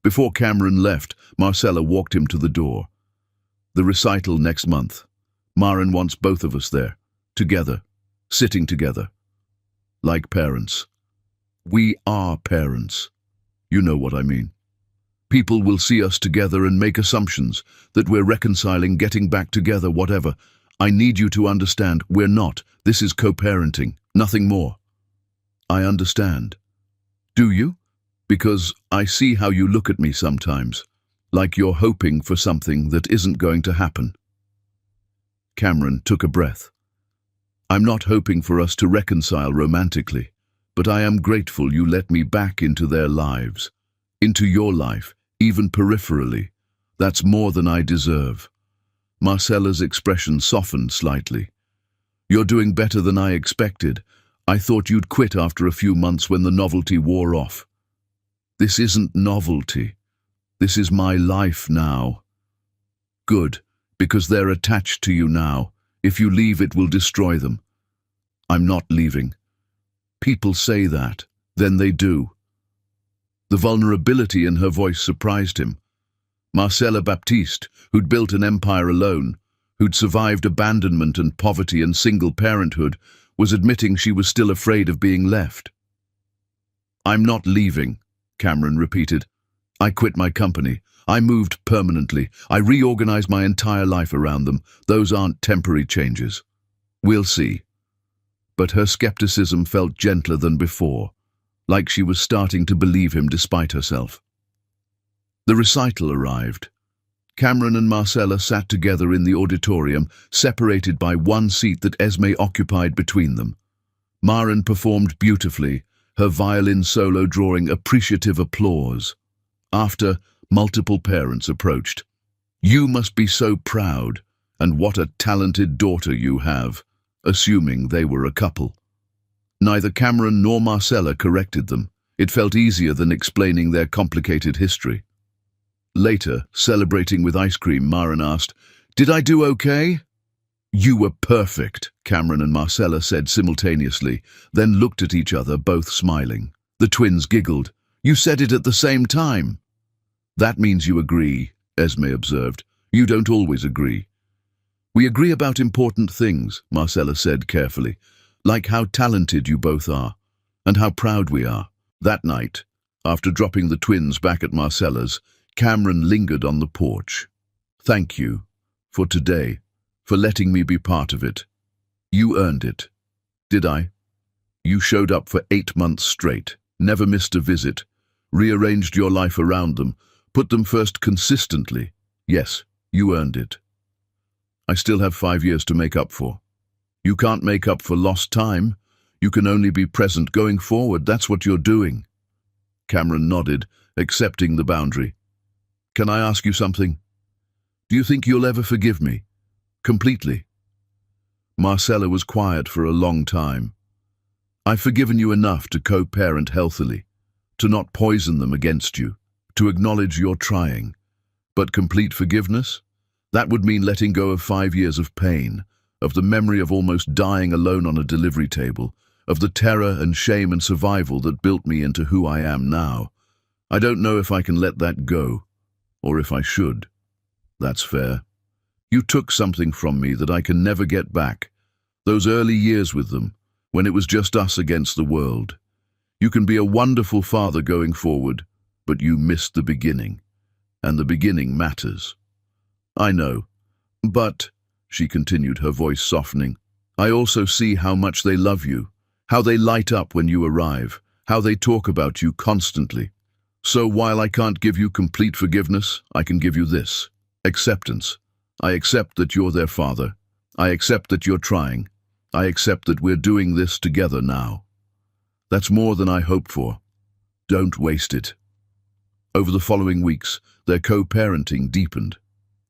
Before Cameron left, Marcella walked him to the door. "The recital next month. Maren wants both of us there, together, sitting together. Like parents. We are parents. You know what I mean. People will see us together and make assumptions that we're reconciling, getting back together, whatever. I need you to understand, we're not. This is co-parenting, nothing more." "I understand." "Do you? Because I see how you look at me sometimes, like you're hoping for something that isn't going to happen." Cameron took a breath. "I'm not hoping for us to reconcile romantically, but I am grateful you let me back into their lives, into your life, even peripherally. That's more than I deserve." Marcella's expression softened slightly. "You're doing better than I expected. I thought you'd quit after a few months when the novelty wore off." "This isn't novelty. This is my life now." "Good, because they're attached to you now. If you leave, it will destroy them." "I'm not leaving." "People say that, then they do." The vulnerability in her voice surprised him. Marcella Baptiste, who'd built an empire alone, who'd survived abandonment and poverty and single parenthood, was admitting she was still afraid of being left. "I'm not leaving," Cameron repeated. "I quit my company. I moved permanently. I reorganized my entire life around them. Those aren't temporary changes." "We'll see." But her skepticism felt gentler than before, like she was starting to believe him despite herself. The recital arrived. Cameron and Marcella sat together in the auditorium, separated by one seat that Esme occupied between them. Maren performed beautifully, her violin solo drawing appreciative applause. After, multiple parents approached. "You must be so proud, and what a talented daughter you have," assuming they were a couple. Neither Cameron nor Marcella corrected them. It felt easier than explaining their complicated history. Later, celebrating with ice cream, Maren asked, "Did I do okay?" "You were perfect," Cameron and Marcella said simultaneously, then looked at each other, both smiling. The twins giggled. "You said it at the same time." "That means you agree," Esme observed. "You don't always agree." "We agree about important things," Marcella said carefully, "like how talented you both are, and how proud we are." That night, after dropping the twins back at Marcella's, Cameron lingered on the porch. "Thank you for today, for letting me be part of it. You earned it." "Did I?" "You showed up for 8 months straight, never missed a visit, rearranged your life around them, put them first consistently. Yes, you earned it. I still have 5 years to make up for." "You can't make up for lost time. You can only be present going forward. That's what you're doing." Cameron nodded, accepting the boundary. "Can I ask you something? Do you think you'll ever forgive me? Completely?" Marcella was quiet for a long time. "I've forgiven you enough to co-parent healthily, to not poison them against you, to acknowledge you're trying. But complete forgiveness? That would mean letting go of 5 years of pain, of the memory of almost dying alone on a delivery table, of the terror and shame and survival that built me into who I am now. I don't know if I can let that go, or if I should." "That's fair. You took something from me that I can never get back. Those early years with them, when it was just us against the world. You can be a wonderful father going forward, but you missed the beginning. And the beginning matters." "I know. But," she continued, her voice softening, "I also see how much they love you, how they light up when you arrive, how they talk about you constantly. So while I can't give you complete forgiveness, I can give you this: acceptance. I accept that you're their father. I accept that you're trying. I accept that we're doing this together now. That's more than I hoped for. Don't waste it. Over the following weeks, their co-parenting deepened.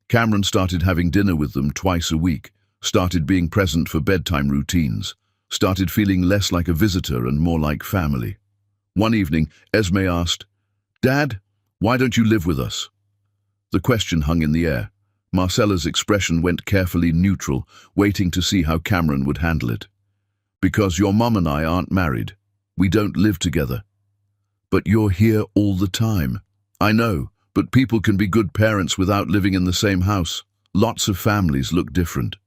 Cameron started having dinner with them twice a week, started being present for bedtime routines, started feeling less like a visitor and more like family. One evening, Esme asked, "Dad, why don't you live with us?" The question hung in the air. Marcella's expression went carefully neutral, waiting to see how Cameron would handle it. "Because your mom and I aren't married. We don't live together." "But you're here all the time." "I know, but people can be good parents without living in the same house. Lots of families look different."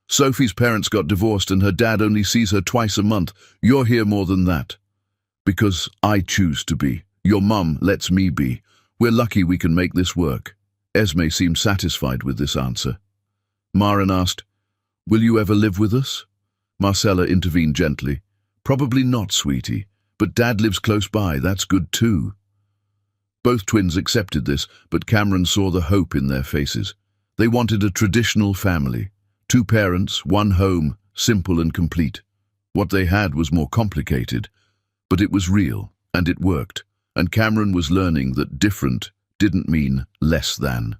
"Sophie's parents got divorced and her dad only sees her twice a month. You're here more than that." "Because I choose to be. Your mum lets me be. We're lucky we can make this work." Esme seemed satisfied with this answer. Maren asked, "Will you ever live with us?" Marcella intervened gently. "Probably not, sweetie, but Dad lives close by, that's good too." Both twins accepted this, but Cameron saw the hope in their faces. They wanted a traditional family. 2 parents, 1 home, simple and complete. What they had was more complicated, but it was real, and it worked, and Cameron was learning that different didn't mean less than.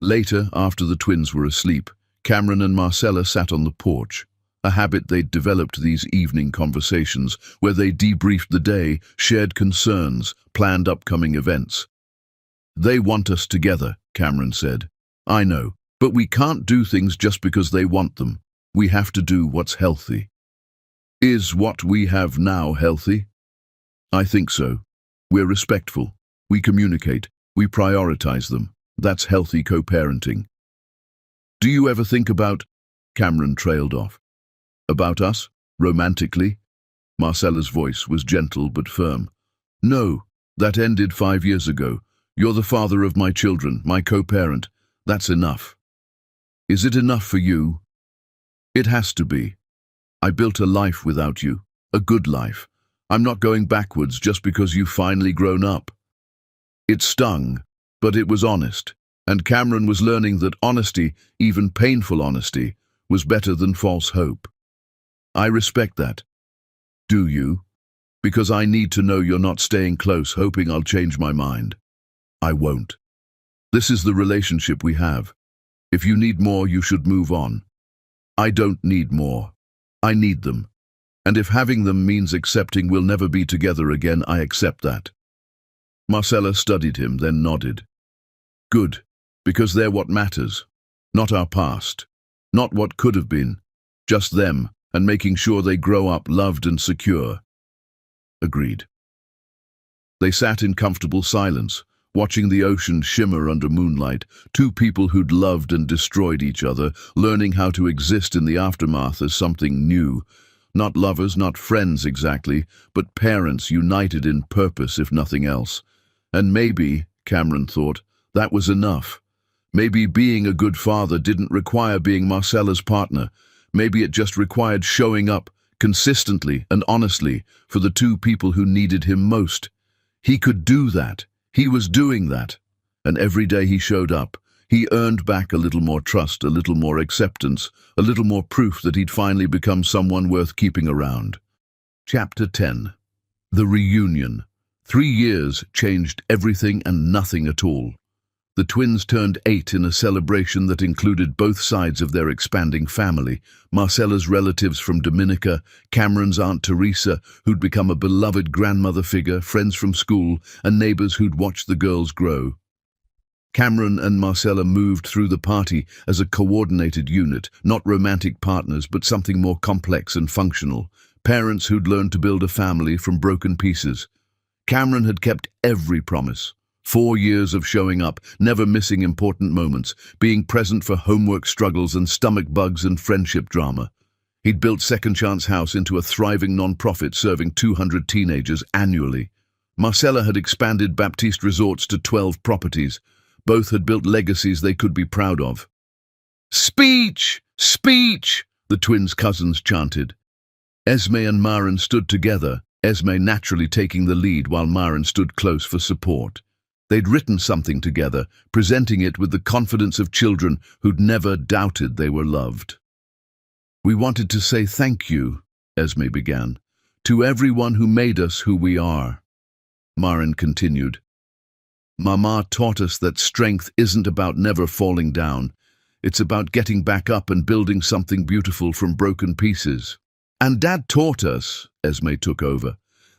Later, after the twins were asleep, Cameron and Marcella sat on the porch, a habit they'd developed, these evening conversations where they debriefed the day, shared concerns, planned upcoming events. "They want us together," Cameron said. "I know, but we can't do things just because they want them. We have to do what's healthy." "Is what we have now healthy?" "I think so. We're respectful. We communicate. We prioritize them. That's healthy co-parenting." "Do you ever think about—" Cameron trailed off. "About us? Romantically?" Marcella's voice was gentle but firm. "No, that ended 5 years ago. You're the father of my children, my co-parent. That's enough." "Is it enough for you?" "It has to be. I built a life without you, a good life. I'm not going backwards just because you've finally grown up." It stung, but it was honest, and Cameron was learning that honesty, even painful honesty, was better than false hope. "I respect that." "Do you?" "Because I need to know you're not staying close, hoping I'll change my mind." "I won't. This is the relationship we have. If you need more, you should move on." "I don't need more. I need them. And if having them means accepting we'll never be together again, I accept that." Marcella studied him, then nodded. "Good, because they're what matters. Not our past. Not what could have been. Just them, and making sure they grow up loved and secure." Agreed. They sat in comfortable silence, watching the ocean shimmer under moonlight, 2 people who'd loved and destroyed each other, learning how to exist in the aftermath as something new. Not lovers, not friends exactly, but parents united in purpose, if nothing else. And maybe, Cameron thought, that was enough. Maybe being a good father didn't require being Marcella's partner. Maybe it just required showing up, consistently and honestly, for the 2 people who needed him most. He could do that. He was doing that. And every day he showed up, he earned back a little more trust, a little more acceptance, a little more proof that he'd finally become someone worth keeping around. Chapter 10. The Reunion. 3 years changed everything and nothing at all. The twins turned 8 in a celebration that included both sides of their expanding family, Marcella's relatives from Dominica, Cameron's Aunt Teresa, who'd become a beloved grandmother figure, friends from school, and neighbors who'd watched the girls grow. Cameron and Marcella moved through the party as a coordinated unit, not romantic partners, but something more complex and functional, parents who'd learned to build a family from broken pieces. Cameron had kept every promise. 4 years of showing up, never missing important moments, being present for homework struggles and stomach bugs and friendship drama. He'd built Second Chance House into a thriving non-profit serving 200 teenagers annually. Marcella had expanded Baptiste Resorts to 12 properties. Both had built legacies they could be proud of. "Speech! Speech!" the twins' cousins chanted. Esme and Maren stood together, Esme naturally taking the lead while Maren stood close for support. They'd written something together, presenting it with the confidence of children who'd never doubted they were loved. "We wanted to say thank you," Esme began, "to everyone who made us who we are." Marin continued, "Mama taught us that strength isn't about never falling down. It's about getting back up and building something beautiful from broken pieces. And Dad taught us," Esme took over,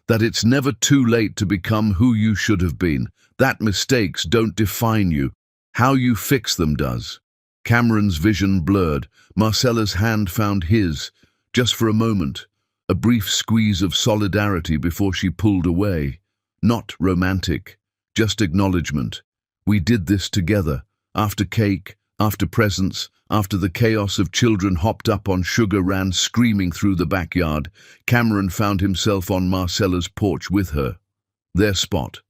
"that it's never too late to become who you should have been. That mistakes don't define you. How you fix them does." Cameron's vision blurred. Marcella's hand found his, just for a moment, a brief squeeze of solidarity before she pulled away. Not romantic, just acknowledgement. "We did this together, after cake, after presents, after the chaos of children hopped up on sugar ran screaming through the backyard. Cameron found himself on Marcella's porch with her. Their spot,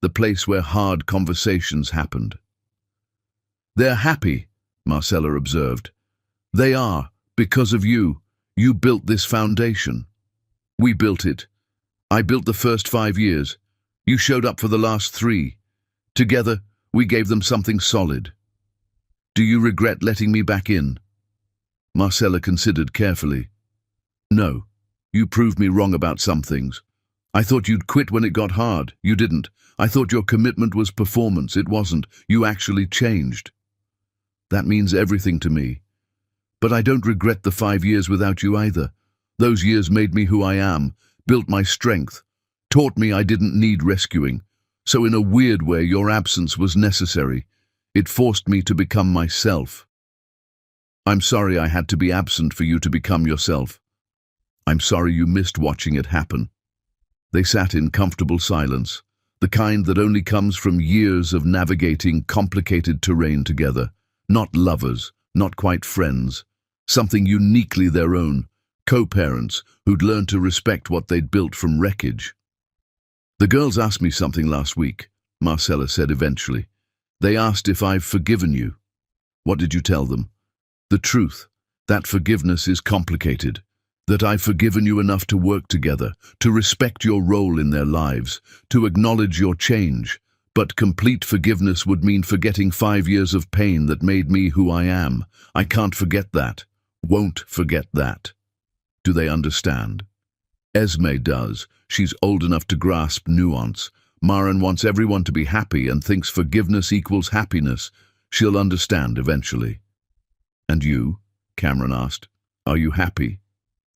the place where hard conversations happened. "They're happy," Marcella observed. "They are, because of you. You built this foundation." "We built it. I built the first 5 years. You showed up for the last 3. Together, we gave them something solid. Do you regret letting me back in?" Marcella considered carefully. "No. You proved me wrong about some things. I thought you'd quit when it got hard. You didn't. I thought your commitment was performance. It wasn't. You actually changed. That means everything to me. But I don't regret the 5 years without you either. Those years made me who I am, built my strength, taught me I didn't need rescuing. So in a weird way, your absence was necessary. It forced me to become myself. I'm sorry I had to be absent for you to become yourself. I'm sorry you missed watching it happen." They sat in comfortable silence, the kind that only comes from years of navigating complicated terrain together. Not lovers, not quite friends, something uniquely their own, co-parents who'd learned to respect what they'd built from wreckage. "The girls asked me something last week," Marcella said eventually. "They asked if I've forgiven you." "What did you tell them?" "The truth, that forgiveness is complicated, that I've forgiven you enough to work together, to respect your role in their lives, to acknowledge your change, but complete forgiveness would mean forgetting 5 years of pain that made me who I am. I can't forget that, won't forget that." Do they understand? Esme does. She's old enough to grasp nuance. Marin wants everyone to be happy and thinks forgiveness equals happiness. She'll understand eventually. "And you?" Cameron asked. "Are you happy?"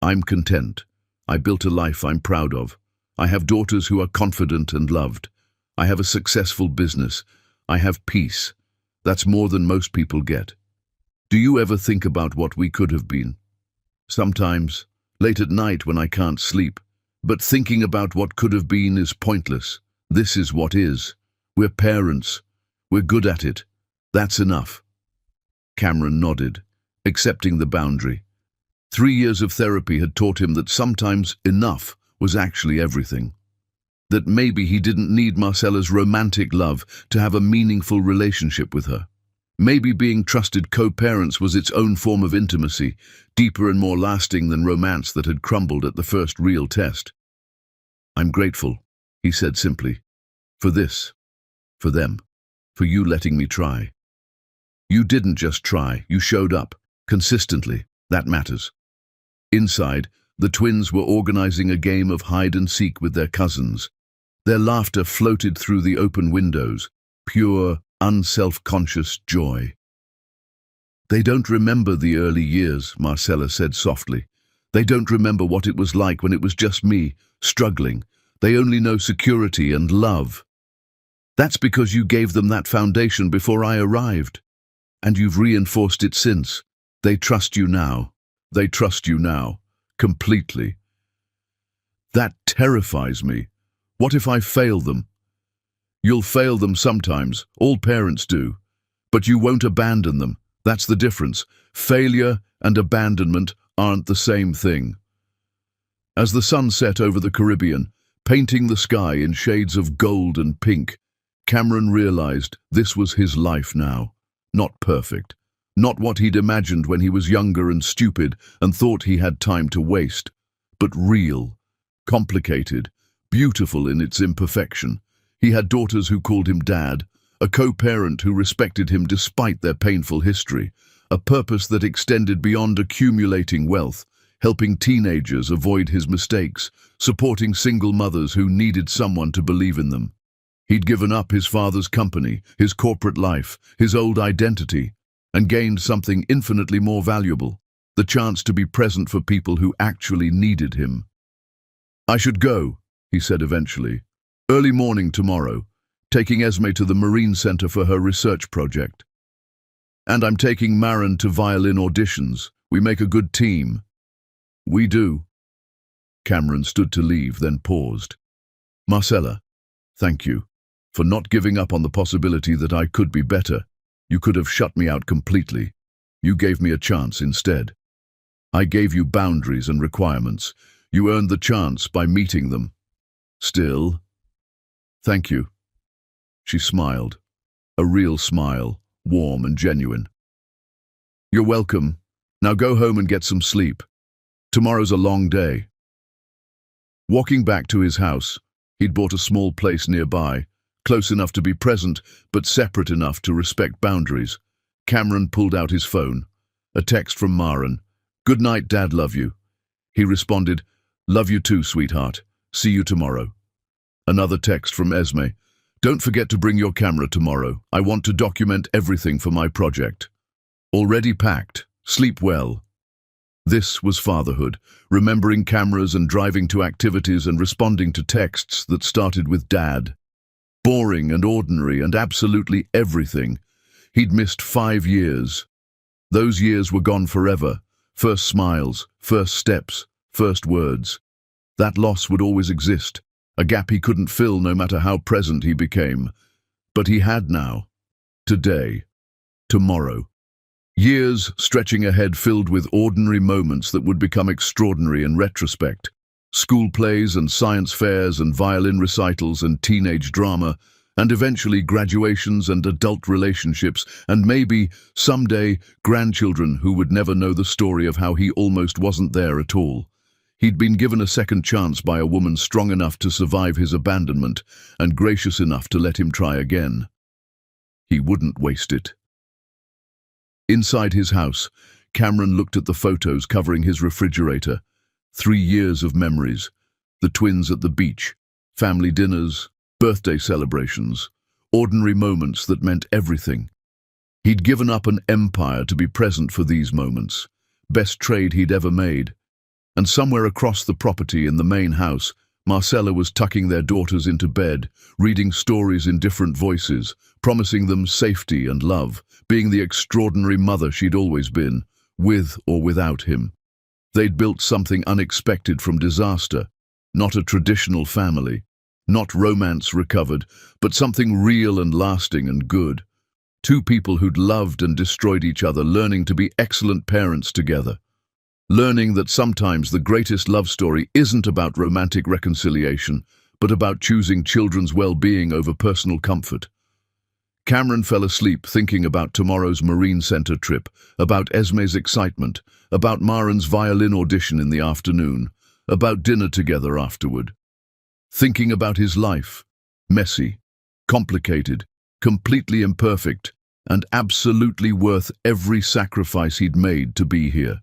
"I'm content. I built a life I'm proud of. I have daughters who are confident and loved. I have a successful business. I have peace. That's more than most people get." "Do you ever think about what we could have been?" "Sometimes, late at night when I can't sleep. But thinking about what could have been is pointless. This is what is. We're parents. We're good at it. That's enough." Cameron nodded, accepting the boundary. 3 years of therapy had taught him that sometimes enough was actually everything. That maybe he didn't need Marcella's romantic love to have a meaningful relationship with her. Maybe being trusted co-parents was its own form of intimacy, deeper and more lasting than romance that had crumbled at the first real test. "I'm grateful," he said simply, "for this, for them, for you letting me try. You didn't just try, you showed up, consistently. That matters." Inside, the twins were organizing a game of hide-and-seek with their cousins. Their laughter floated through the open windows, pure, unself-conscious joy. "They don't remember the early years," Marcella said softly. "They don't remember what it was like when it was just me, struggling. They only know security and love. That's because you gave them that foundation before I arrived. And you've reinforced it since. They trust you now. They trust you now. Completely." "That terrifies me. What if I fail them?" "You'll fail them sometimes. All parents do. But you won't abandon them. That's the difference. Failure and abandonment aren't the same thing." As the sun set over the Caribbean, painting the sky in shades of gold and pink, Cameron realized this was his life now. Not perfect. Not what he'd imagined when he was younger and stupid and thought he had time to waste. But real, complicated, beautiful in its imperfection. He had daughters who called him Dad, a co-parent who respected him despite their painful history, a purpose that extended beyond accumulating wealth, helping teenagers avoid his mistakes, supporting single mothers who needed someone to believe in them. He'd given up his father's company, his corporate life, his old identity, and gained something infinitely more valuable, the chance to be present for people who actually needed him. "I should go," he said eventually. "Early morning tomorrow, taking Esme to the Marine Center for her research project. And I'm taking Maren to violin auditions. We make a good team." "We do." Cameron stood to leave, then paused. "Marcella, thank you for not giving up on the possibility that I could be better. You could have shut me out completely. You gave me a chance instead. I gave you boundaries and requirements. You earned the chance by meeting them. Still, thank you." She smiled, a real smile, warm and genuine. "You're welcome. Now go home and get some sleep. Tomorrow's a long day." Walking back to his house, he'd bought a small place nearby, close enough to be present, but separate enough to respect boundaries. Cameron pulled out his phone. A text from Maren. "Good night, Dad, love you." He responded, "Love you too, sweetheart. See you tomorrow." Another text from Esme. "Don't forget to bring your camera tomorrow. I want to document everything for my project." "Already packed. Sleep well." This was fatherhood, remembering cameras and driving to activities and responding to texts that started with Dad. Boring and ordinary and absolutely everything. He'd missed 5 years. Those years were gone forever. First smiles, first steps, first words. That loss would always exist, a gap he couldn't fill no matter how present he became. But he had now. Today. Tomorrow. Years stretching ahead filled with ordinary moments that would become extraordinary in retrospect. School plays and science fairs and violin recitals and teenage drama, and eventually graduations and adult relationships, and maybe, someday, grandchildren who would never know the story of how he almost wasn't there at all. He'd been given a second chance by a woman strong enough to survive his abandonment and gracious enough to let him try again. He wouldn't waste it. Inside his house, Cameron looked at the photos covering his refrigerator. 3 years of memories. The twins at the beach, family dinners, birthday celebrations, ordinary moments that meant everything. He'd given up an empire to be present for these moments. Best trade he'd ever made. And somewhere across the property in the main house, Marcella was tucking their daughters into bed, reading stories in different voices, promising them safety and love, being the extraordinary mother she'd always been, with or without him. They'd built something unexpected from disaster, not a traditional family, not romance recovered, but something real and lasting and good. 2 people who'd loved and destroyed each other, learning to be excellent parents together. Learning that sometimes the greatest love story isn't about romantic reconciliation, but about choosing children's well-being over personal comfort. Cameron fell asleep thinking about tomorrow's Marine Center trip, about Esme's excitement, about Maren's violin audition in the afternoon, about dinner together afterward. Thinking about his life, messy, complicated, completely imperfect, and absolutely worth every sacrifice he'd made to be here.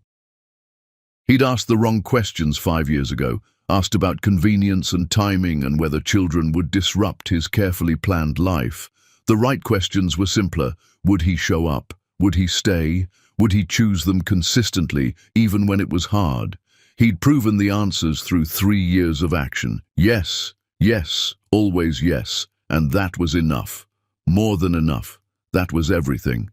He'd asked the wrong questions 5 years ago, asked about convenience and timing and whether children would disrupt his carefully planned life. The right questions were simpler. Would he show up? Would he stay? Would he choose them consistently, even when it was hard? He'd proven the answers through 3 years of action. Yes, yes, always yes, and that was enough. More than enough. That was everything.